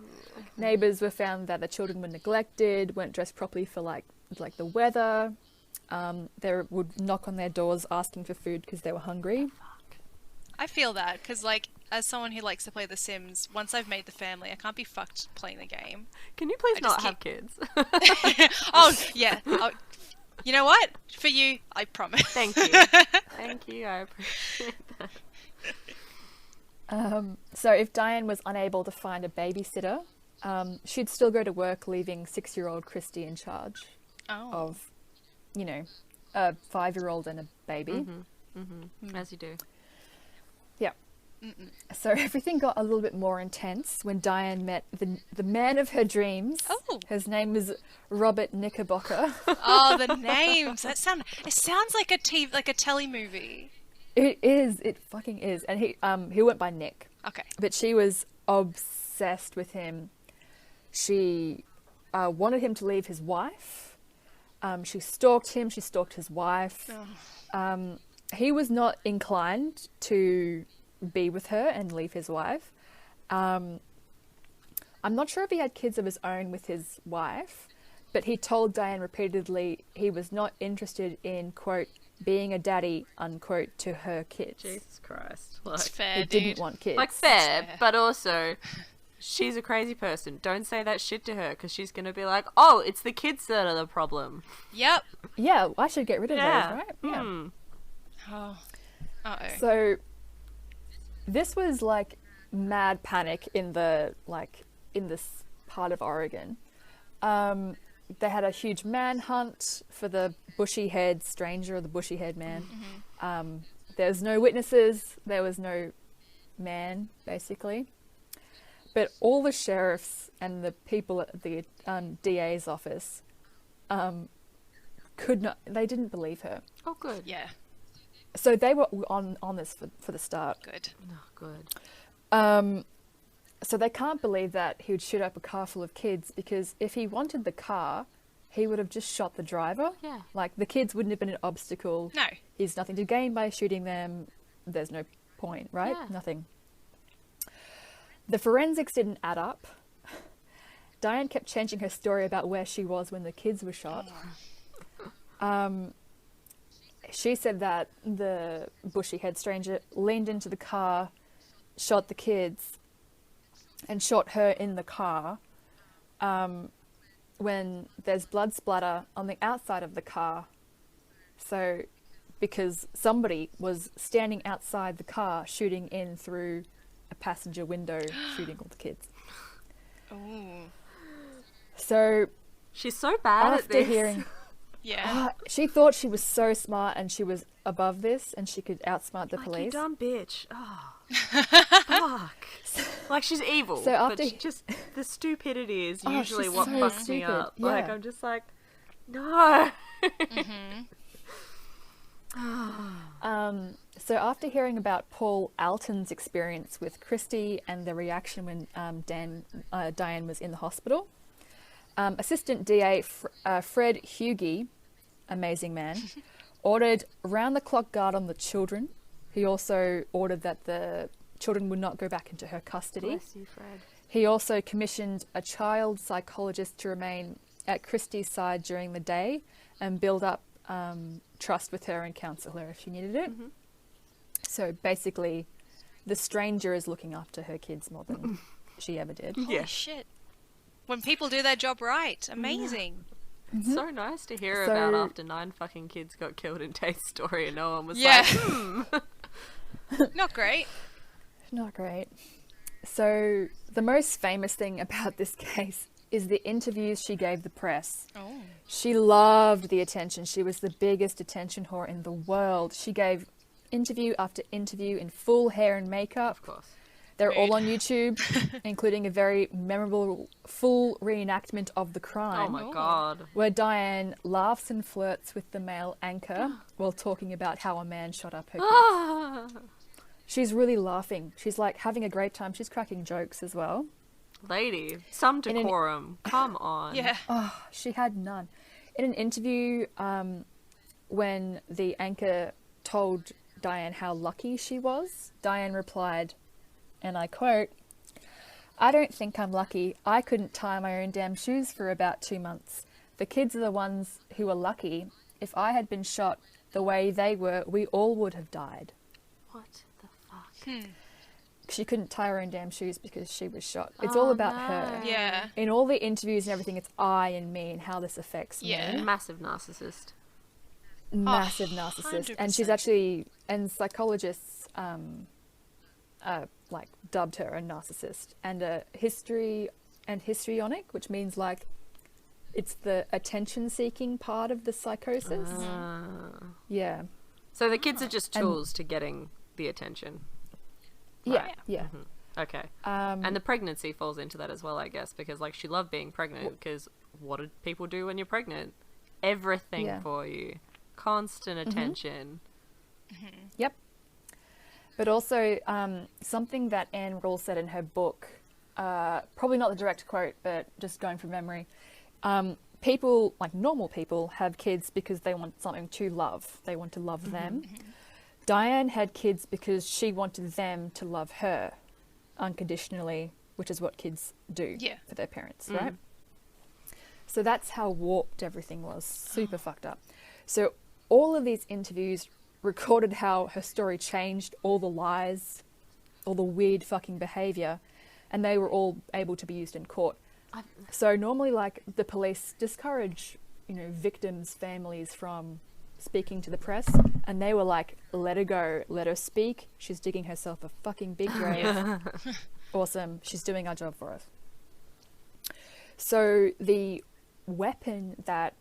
Neighbours were found that the children were neglected, weren't dressed properly for like the weather. They would knock on their doors asking for food because they were hungry. I feel that, because, like, as someone who likes to play The Sims, once I've made the family, I can't be fucked playing the game. Can you please I not just have kids? Oh, yeah. Oh, you know what? For you, I promise. Thank you. Thank you, I appreciate that. So if Diane was unable to find a babysitter, she'd still go to work, leaving 6-year-old Christy in charge of, a 5-year-old and a baby. As you do. Yeah. So everything got a little bit more intense when Diane met the man of her dreams. Oh. His name was Robert Knickerbocker. Oh, the names. It sounds like a telly movie. It is. It fucking is. And he went by Nick. Okay. But she was obsessed with him. She wanted him to leave his wife. She stalked him. She stalked his wife. Oh. He was not inclined to be with her and leave his wife. I'm not sure if he had kids of his own with his wife, but he told Diane repeatedly he was not interested in, quote, being a daddy, unquote, to her kids. Jesus Christ. It's fair, He dude. didn't want kids. Like, fair, but also, she's a crazy person. Don't say that shit to her, because she's going to be like, oh, it's the kids that are the problem. Yep. Yeah, I should get rid of Yeah. those, right? Yeah. Oh. Uh-oh. So this was like mad panic in this part of Oregon. They had a huge manhunt for the bushy-haired stranger or the bushy-haired man. There was no witnesses. There was no man, basically. But all the sheriffs and the people at the DA's office they didn't believe her. Oh, good. Yeah. So they were on this for the start. Good. Oh, good. So they can't believe that he would shoot up a car full of kids, because if he wanted the car, he would have just shot the driver. Yeah. Like, the kids wouldn't have been an obstacle. No. He's nothing to gain by shooting them. There's no point, right? Yeah. Nothing. The forensics didn't add up. Diane kept changing her story about where she was when the kids were shot. She said that the bushy-haired stranger leaned into the car, shot the kids, and shot her in the car when there's blood splatter on the outside of the car. So, because somebody was standing outside the car shooting in through a passenger window, shooting all the kids. Ooh. So, She's so bad at this. hearing... Yeah. she thought she was so smart and she was above this and she could outsmart the Like, police. you dumb bitch. Oh. Fuck. Like, she's evil, So but after- she just the stupidity is Oh, usually she's what so fucks me stupid, up. Like, yeah. I'm just like, no. So after hearing about Paul Alton's experience with Christy and the reaction when Diane was in the hospital, Assistant DA Fred Hugi amazing man, ordered round-the-clock guard on the children. He also ordered that the children would not go back into her custody. Bless you, Fred. He also commissioned a child psychologist to remain at Christie's side during the day and build up trust with her and counsel her if she needed it. Mm-hmm. So basically, the stranger is looking after her kids more than she ever did. Holy Yeah. shit. When people do their job right. Amazing. So nice to hear So- about after 9 fucking kids got killed in Tate's story and no one was Yeah. like, Not great. Not great. So the most famous thing about this case is the interviews she gave the press. Oh. She loved the attention. She was the biggest attention whore in the world. She gave interview after interview in full hair and makeup. of course. They're all Mood. on YouTube, including a very memorable full reenactment of the crime. Oh my Oh. god. Where Diane laughs and flirts with the male anchor while talking about how a man shot up her kids. Ah. She's really laughing. She's like having a great time. She's cracking jokes as well. Lady, some In an- decorum. Come on. Yeah. Oh, she had none. In an interview, when the anchor told Diane how lucky she was, Diane replied, and I quote, "I don't think I'm lucky. I couldn't tie my own damn shoes for about 2 months. The kids are the ones who are lucky. If I had been shot the way they were, we all would have died." What the fuck? She couldn't tie her own damn shoes because she was shot. It's all about her. Yeah. In all the interviews and everything, it's I and me and how this affects Yeah. me. Massive narcissist. Massive narcissist. And she's 100%. actually, and psychologists like dubbed her a narcissist and a histrionic, which means like it's the attention-seeking part of the psychosis. Yeah. So the kids are just And- tools to getting the attention. Yeah. Right. Yeah. Okay. And the pregnancy falls into that as well, I guess, because like she loved being pregnant. Because what did people do when you're pregnant? Everything Yeah. for you, constant attention. Yep. But also, something that Anne Rule said in her book, probably not the direct quote, but just going from memory, people, like normal people, have kids because they want something to love. They want to love them. Diane had kids because she wanted them to love her unconditionally, which is what kids do Yeah. for their parents, right? So that's how warped everything was. Super fucked up. So all of these interviews recorded how her story changed, all the lies, all the weird fucking behaviour, and they were all able to be used in court. So normally, like, the police discourage, victims' families from speaking to the press, and they were like, let her go, let her speak, she's digging herself a fucking big grave. Awesome, she's doing our job for us. So the weapon that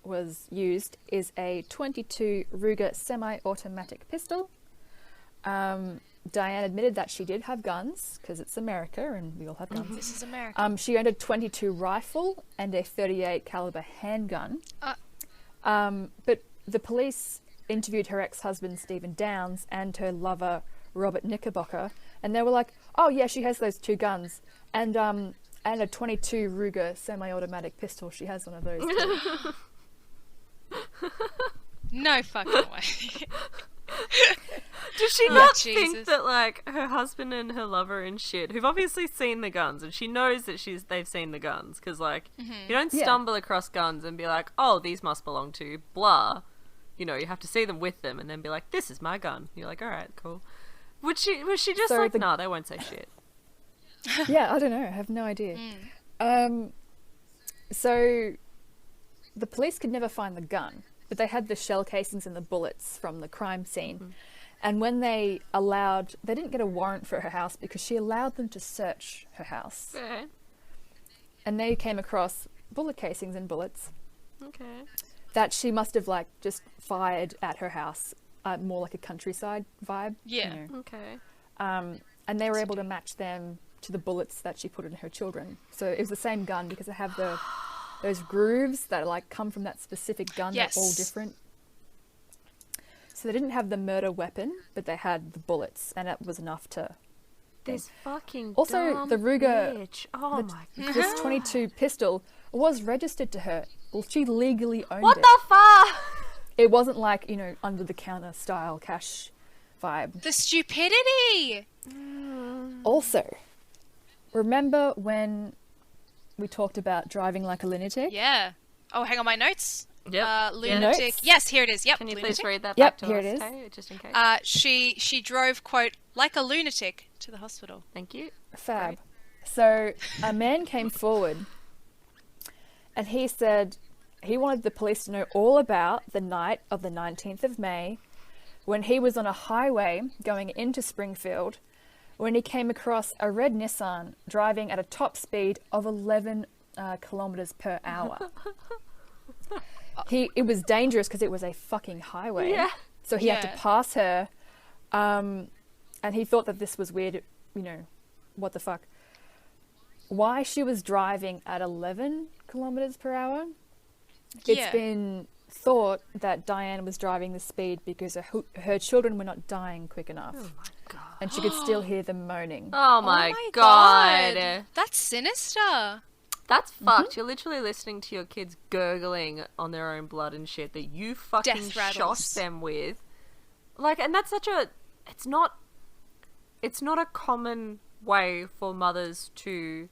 was used is a .22 Ruger semi-automatic pistol. Diane admitted that she did have guns, because it's America and we all have guns. This is America. She owned a .22 rifle and a .38 caliber handgun. But the police interviewed her ex-husband Stephen Downs and her lover Robert Knickerbocker, and they were like, "Oh yeah, she has those 2 guns and a .22 Ruger semi-automatic pistol. She has one of those too." No fucking way. Does she not Jesus. think that like her husband and her lover and shit, who've obviously seen the guns, and she knows that they've seen the guns, because like you don't Yeah. stumble across guns and be like, oh, these must belong to blah. You have to see them with them and then be like, this is my gun. You're like, all right, cool. Was she just So like, the- nah, they won't say shit. Yeah, I don't know. I have no idea. So the police could never find the gun, but they had the shell casings and the bullets from the crime scene. And when they didn't get a warrant for her house because she allowed them to search her house. Okay. And they came across bullet casings and bullets Okay. that she must have like just fired at her house, more like a countryside vibe. Yeah. Okay. And they were able to match them to the bullets that she put in her children. So it was the same gun because they have those grooves that like come from that specific gun. Yes. They're all different. So they didn't have the murder weapon, but they had the bullets, and it was enough to. This fucking Also, dumb the Ruger- bitch. Oh my god. This .22 pistol was registered to her. Well, she legally owned What it. the fuck? It wasn't like, under the counter style cash vibe. The stupidity! Also, remember when we talked about driving like a lunatic? Yeah. Oh, hang on, my notes. Yep. Lunatic. Notes? Yes, here it is. Yep. Can you lunatic. please read that Yep, back to here us, it is. Tay, just in case? She drove, quote, like a lunatic to the hospital. Thank you. Fab. Great. So a man came forward and he said he wanted the police to know all about the night of the 19th of May when he was on a highway going into Springfield when he came across a red Nissan driving at a top speed of 11 kilometers per hour. It was dangerous because it was a fucking highway. Yeah. So he had to Yeah. pass her. And he thought that this was weird, what the fuck. Why she was driving at 11 kilometers per hour? It's Yeah. been thought that Diane was driving the speed because her children were not dying quick enough. Oh my god. And she could still hear them moaning. Oh my, my god. That's sinister. That's fucked. You're literally listening to your kids gurgling on their own blood and shit that you fucking Death shot rattles. them with. Like, and that's such a... It's not a common way for mothers to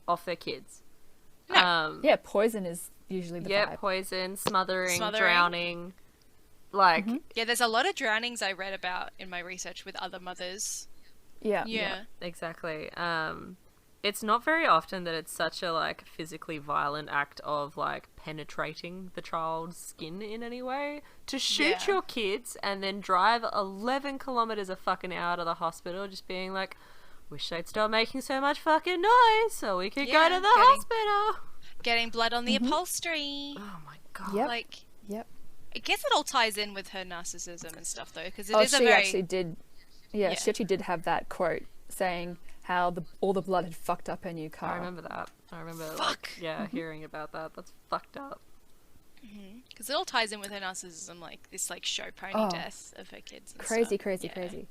off their kids. No. Yeah, poison is usually the Yeah, vibe. poison, smothering, Smothering. drowning. Like, Yeah, there's a lot of drownings I read about in my research with other mothers. Yeah. Yeah. exactly. It's not very often that it's such a, like, physically violent act of, like, penetrating the child's skin in any way. To shoot Yeah. your kids and then drive 11 kilometers a fucking hour to the hospital just being like, wish they'd stop making so much fucking noise so we could go Yeah, to the getting- hospital. Getting blood on the upholstery. Oh my god. Yep. Like, Yep. I guess it all ties in with her narcissism and stuff, though, because it Oh, is a she very... actually did. Yeah, Yeah. she actually did have that quote saying how all the blood had fucked up her new car. I remember that. I remember, Fuck. like, yeah, hearing about that. That's fucked up. Because it all ties in with her narcissism, like, this, like, show pony Oh. death of her kids and Crazy, stuff. crazy, Yeah. crazy.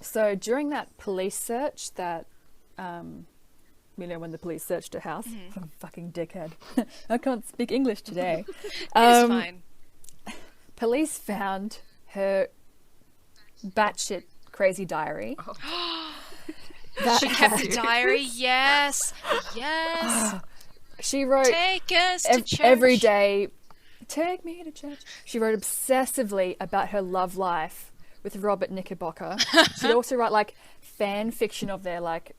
So during that police search that, when the police searched her house, fucking dickhead. I can't speak English today. It's fine. Police found her batshit crazy diary. That She kept had- a diary, yes! Yes! she wrote Take us to church! every day, take me to church. She wrote obsessively about her love life with Robert Knickerbocker. She'd also write like fan fiction of their like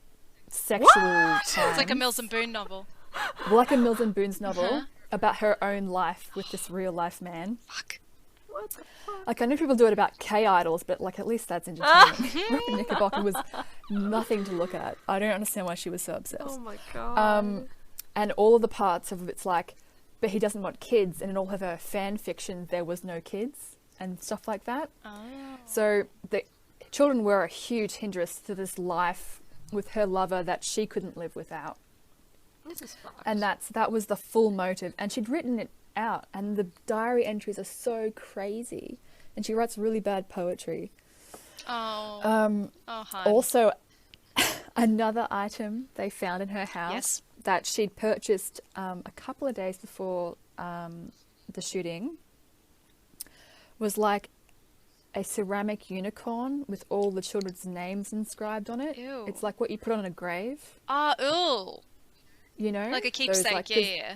sexual It's like a times. Mills and Boone novel. Like a Mills and Boon's novel about her own life with this real life man. Fuck. What the fuck? Like I know people do it about K-idols, but like at least that's entertaining. Robert Knickerbocker was nothing to look at. I don't understand why she was so obsessed. Oh my god. And all of the parts of it's like, but he doesn't want kids, and in all of her fan fiction there was no kids and stuff like that. Oh. So the children were a huge hindrance to this life with her lover that she couldn't live without. This is fucked. And that was the full motive. And she'd written it out, and the diary entries are so crazy. And she writes really bad poetry. Oh. Oh, hun. Also, another item they found in her house Yes. that she'd purchased a couple of days before the shooting was like a ceramic unicorn with all the children's names inscribed on it. Ew. It's like what you put on a grave, Ah, ooh. you know? Like a Those, keepsake, like, yeah, 'cause- yeah.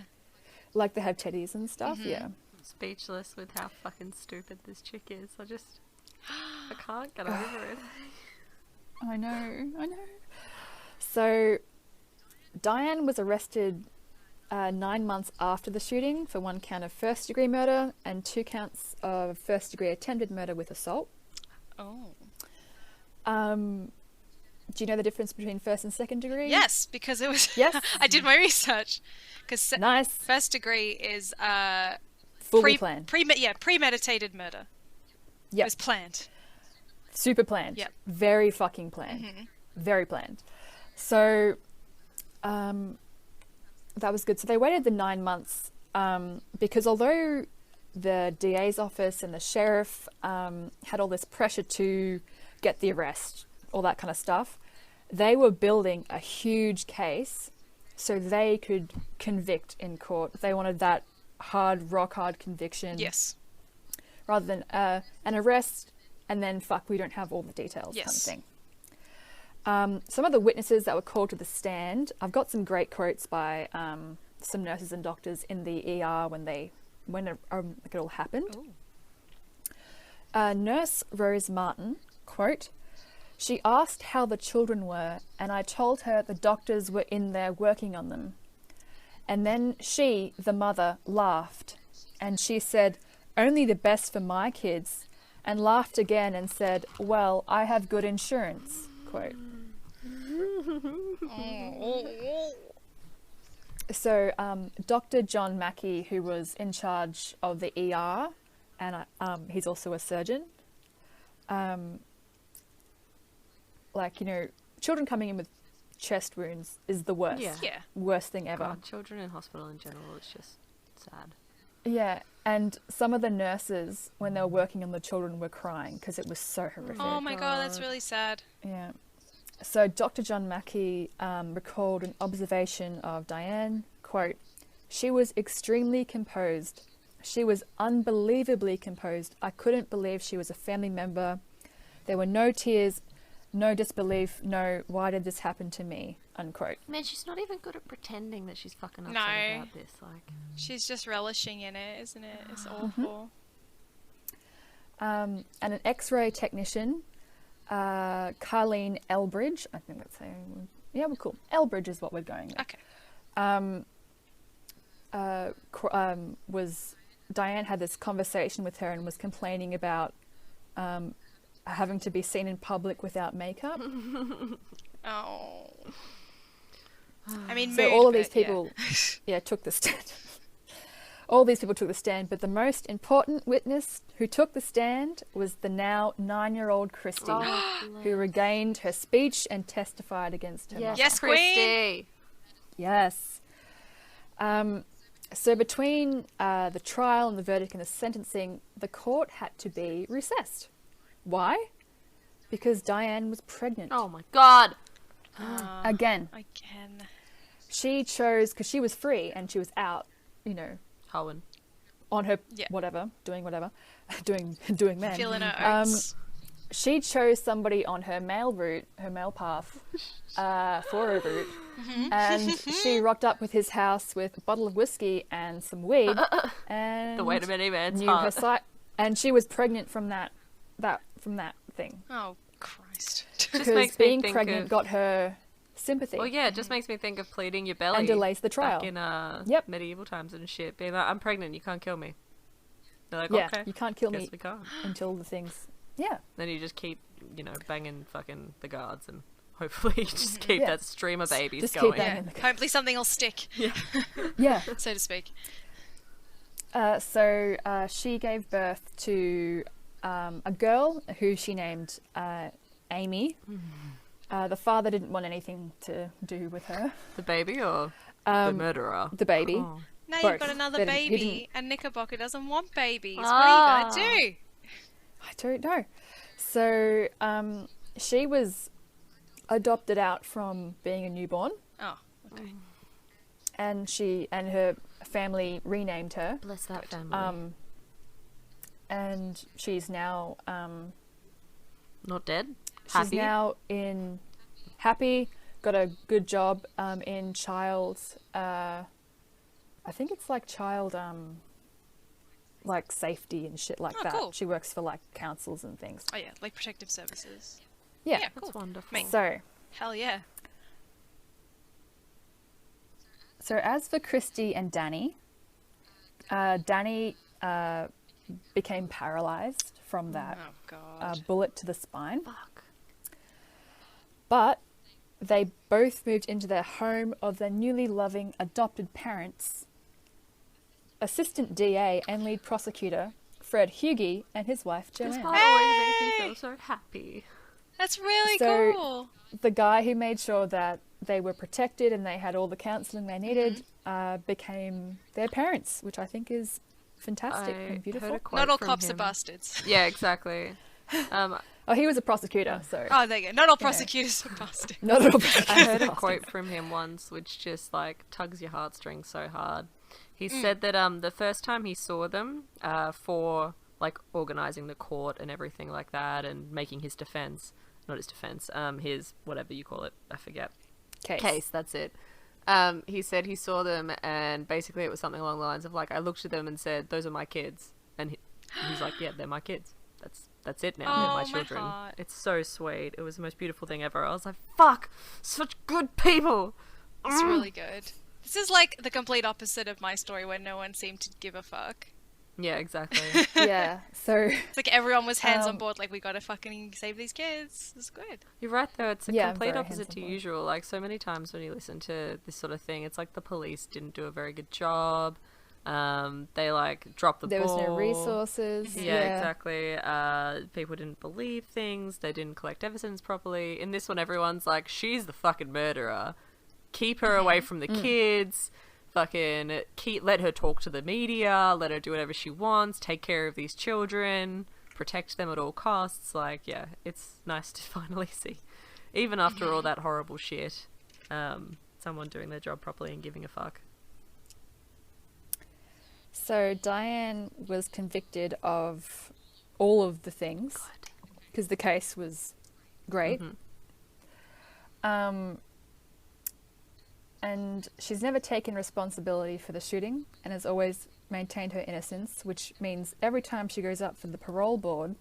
Like they have teddies and stuff, Mm-hmm. yeah. Speechless with how fucking stupid this chick is. I can't get over it. I know. So, Diane was arrested 9 months after the shooting for 1 count of first-degree murder and 2 counts of first-degree attempted murder with assault. Oh. Do you know the difference between first and second degree? Yes, because it was... Yes. I did my research. Because Nice. first degree is Fully planned. premeditated murder. It Yep. was planned. Super planned. Yep. Very fucking planned. Very planned. So, that was good. So they waited the 9 months because although the DA's office and the sheriff had all this pressure to get the arrest, all that kind of stuff, they were building a huge case so they could convict in court. They wanted that rock hard conviction. Yes. Rather than an arrest and then we don't have all the details kind of thing. Some of the witnesses that were called to the stand, I've got some great quotes by some nurses and doctors in the ER when it all happened. Nurse Rose Martin, quote, "She asked how the children were, and I told her the doctors were in there working on them. And then she, the mother, laughed, and she said, 'Only the best for my kids,' and laughed again and said, 'Well, I have good insurance,'" quote. So Dr. John Mackey, who was in charge of the ER, and he's also a surgeon, children coming in with chest wounds is the worst. Yeah. Worst thing ever. God, children in hospital in general, it's just sad. Yeah, and some of the nurses, when they were working on the children, were crying because it was so horrific. Oh my god, that's really sad. Yeah. So Dr. John Mackey recalled an observation of Diane, quote, "She was extremely composed. She was unbelievably composed. I couldn't believe she was a family member. There were no tears, no disbelief, no, why did this happen to me?" Unquote. Man, she's not even good at pretending that she's fucking upset No. about this. She's just relishing in it, isn't it? It's awful. And an X-ray technician, Carleen Elbridge, I think that's saying, yeah, we're cool. Elbridge is what we're going with. Okay. Diane had this conversation with her and was complaining about having to be seen in public without makeup. Oh. I mean, So all of these people, took the stand. All these people took the stand, but the most important witness who took the stand was the now 9-year-old Christy, who regained her speech and testified against her mother. Yes, Queen! Yes. So between the trial and the verdict and the sentencing, the court had to be recessed. Why? Because Diane was pregnant. Oh my god! Again. Again. She chose, because she was free and she was out, Howen. on her doing whatever, doing men. Feeling her oats. She chose somebody on her male route, her male path, for her route, and she rocked up with his house with a bottle of whiskey and some weed, and The weight of many men's knew her heart. sight, and she was pregnant from that thing. Oh, Christ. Just Because makes me being think pregnant of... got her sympathy. Well, yeah, it just makes me think of pleading your belly. And delays the trial. Back in medieval times and shit. Being like, I'm pregnant, you can't kill me. They're like, Yeah, okay. you can't kill Guess me we can't. until the things. Yeah. Then you just keep, banging fucking the guards and hopefully just keep Yeah. that stream of babies Just going. keep banging the Hopefully something will stick, Yeah. so to speak. So she gave birth to a girl who she named Amy. The father didn't want anything to do with her. The baby or the murderer? The baby. Oh. Now Both. you've got another But he baby, and Knickerbocker doesn't want babies. What are you going to do? I don't know. So she was adopted out from being a newborn, Oh, okay. and she and her family renamed her. Bless that family. And she's now Not dead? she's Happy? now happy, got a good job in child. I think it's like child like safety and shit like Oh, that. cool. She works for like councils and things. Oh, yeah, like protective services. Yeah. Yeah, cool. That's wonderful. Mate. So Hell yeah. as for Christy and Danny, Danny became paralyzed from that Oh, God. bullet to the spine. Fuck. But they both moved into their home of their newly loving adopted parents, Assistant DA and lead prosecutor Fred Hugi and his wife This Joanne. part always makes me feel so happy. That's really So- cool. The guy who made sure that they were protected and they had all the counselling they needed became their parents, which I think is fantastic I and beautiful. heard a quote Not all from cops him. are bastards. Yeah, exactly. Oh, he was a prosecutor, so Oh, there you go. Not all prosecutors are bastards. not at all. I heard a quote from him once which just like tugs your heartstrings so hard. He said that the first time he saw them for like organizing the court and everything like that and making his defense, not his defense, his whatever you call it, I forget. Case, that's it. He said he saw them and basically it was something along the lines of like, I looked at them and said, those are my kids. And he's like, yeah, they're my kids. That's it now. They're my children. Heart. It's so sweet. It was the most beautiful thing ever. I was like, fuck, such good people. It's really good. This is like the complete opposite of my story where no one seemed to give a fuck. Yeah, exactly. Yeah, so It's like everyone was hands on board, like, we gotta fucking save these kids. It's good. You're right though, it's a Yeah, complete very opposite to hands-on. usual. Like so many times when you listen to this sort of thing, it's like the police didn't do a very good job. They like dropped the there ball. was no resources. Yeah, exactly. People didn't believe things. They didn't collect evidence properly. In this one, everyone's like, she's the fucking murderer. Keep her away from the kids. Fucking let her talk to the media. Let her do whatever she wants. Take care of these children. Protect them at all costs. Like, yeah, it's nice to finally see, even after all that horrible shit, someone doing their job properly and giving a fuck. So Diane was convicted of all of the things because the case was great. And she's never taken responsibility for the shooting and has always maintained her innocence, which means every time she goes up for the parole board,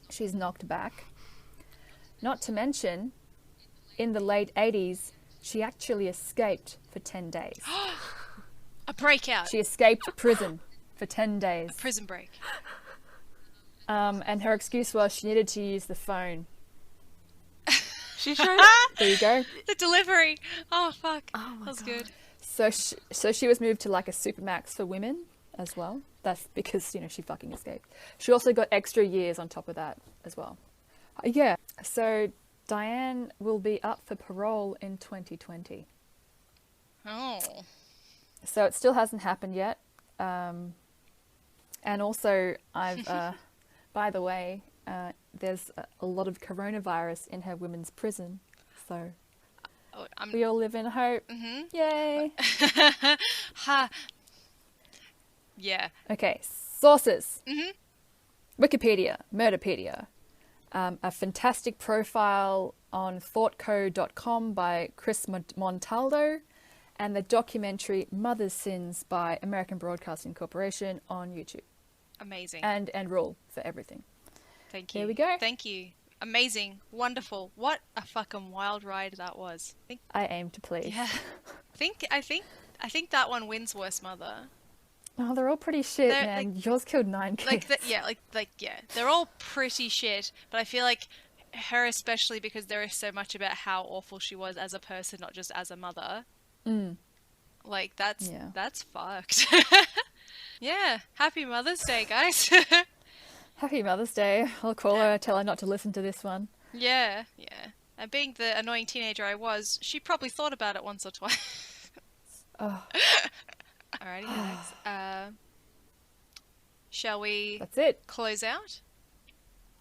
she's knocked back. Not to mention, in the late 80s, she actually escaped for 10 days. A breakout. She escaped prison for 10 days. Prison break. And her excuse was she needed to use the phone. She tried. There you go. The delivery. Oh, fuck. Oh my that was God. good. So she was moved to like a supermax for women as well. That's because, she fucking escaped. She also got extra years on top of that as well. Yeah. So Diane will be up for parole in 2020. Oh. So it still hasn't happened yet. And also I've, by the way, there's a lot of coronavirus in her women's prison. So Oh, we all live in hope. Yay. Ha. Yeah. Okay, sources. Wikipedia, Murderpedia. A fantastic profile on thoughtco.com by Chris Montaldo, and the documentary Mother's Sins by American Broadcasting Corporation on YouTube. Amazing. And Rule for everything. Thank you. There we go. Thank you. Amazing. Wonderful. What a fucking wild ride that was. I aim to please. Yeah. I think that one wins Worst Mother. Oh, they're all pretty shit, They're, man. Yours killed 9 kids. Yeah, they're all pretty shit, but I feel like her especially because there is so much about how awful she was as a person, not just as a mother. Like that's fucked. Yeah, happy Mother's Day, guys. Happy Mother's Day. I'll call her, tell her not to listen to this one. Yeah. And being the annoying teenager I was, she probably thought about it once or twice. Oh. Alrighty, guys. Shall we That's it. close out?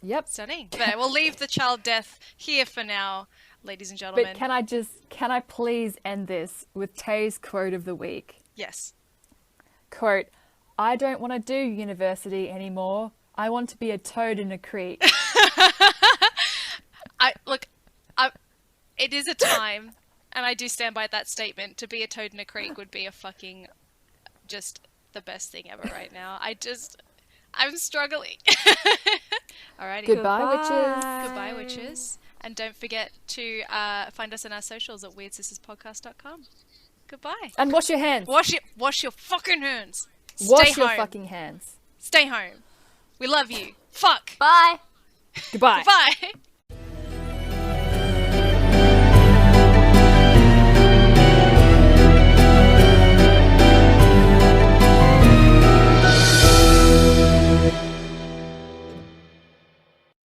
Yep. Stunning. But we'll leave the child death here for now, ladies and gentlemen. But can I please end this with Tay's quote of the week? Yes. Quote, I don't want to do university anymore. I want to be a toad in a creek. It is a time, and I do stand by that statement. To be a toad in a creek would be a fucking, just the best thing ever right now. I'm struggling. Alrighty. Goodbye, witches. Goodbye, witches. And don't forget to find us on our socials at weirdsisserspodcast.com. Goodbye. And wash your hands. Wash your fucking hands. Wash Stay your home. fucking hands. Stay home. We love you. Fuck. Bye. Goodbye. Bye.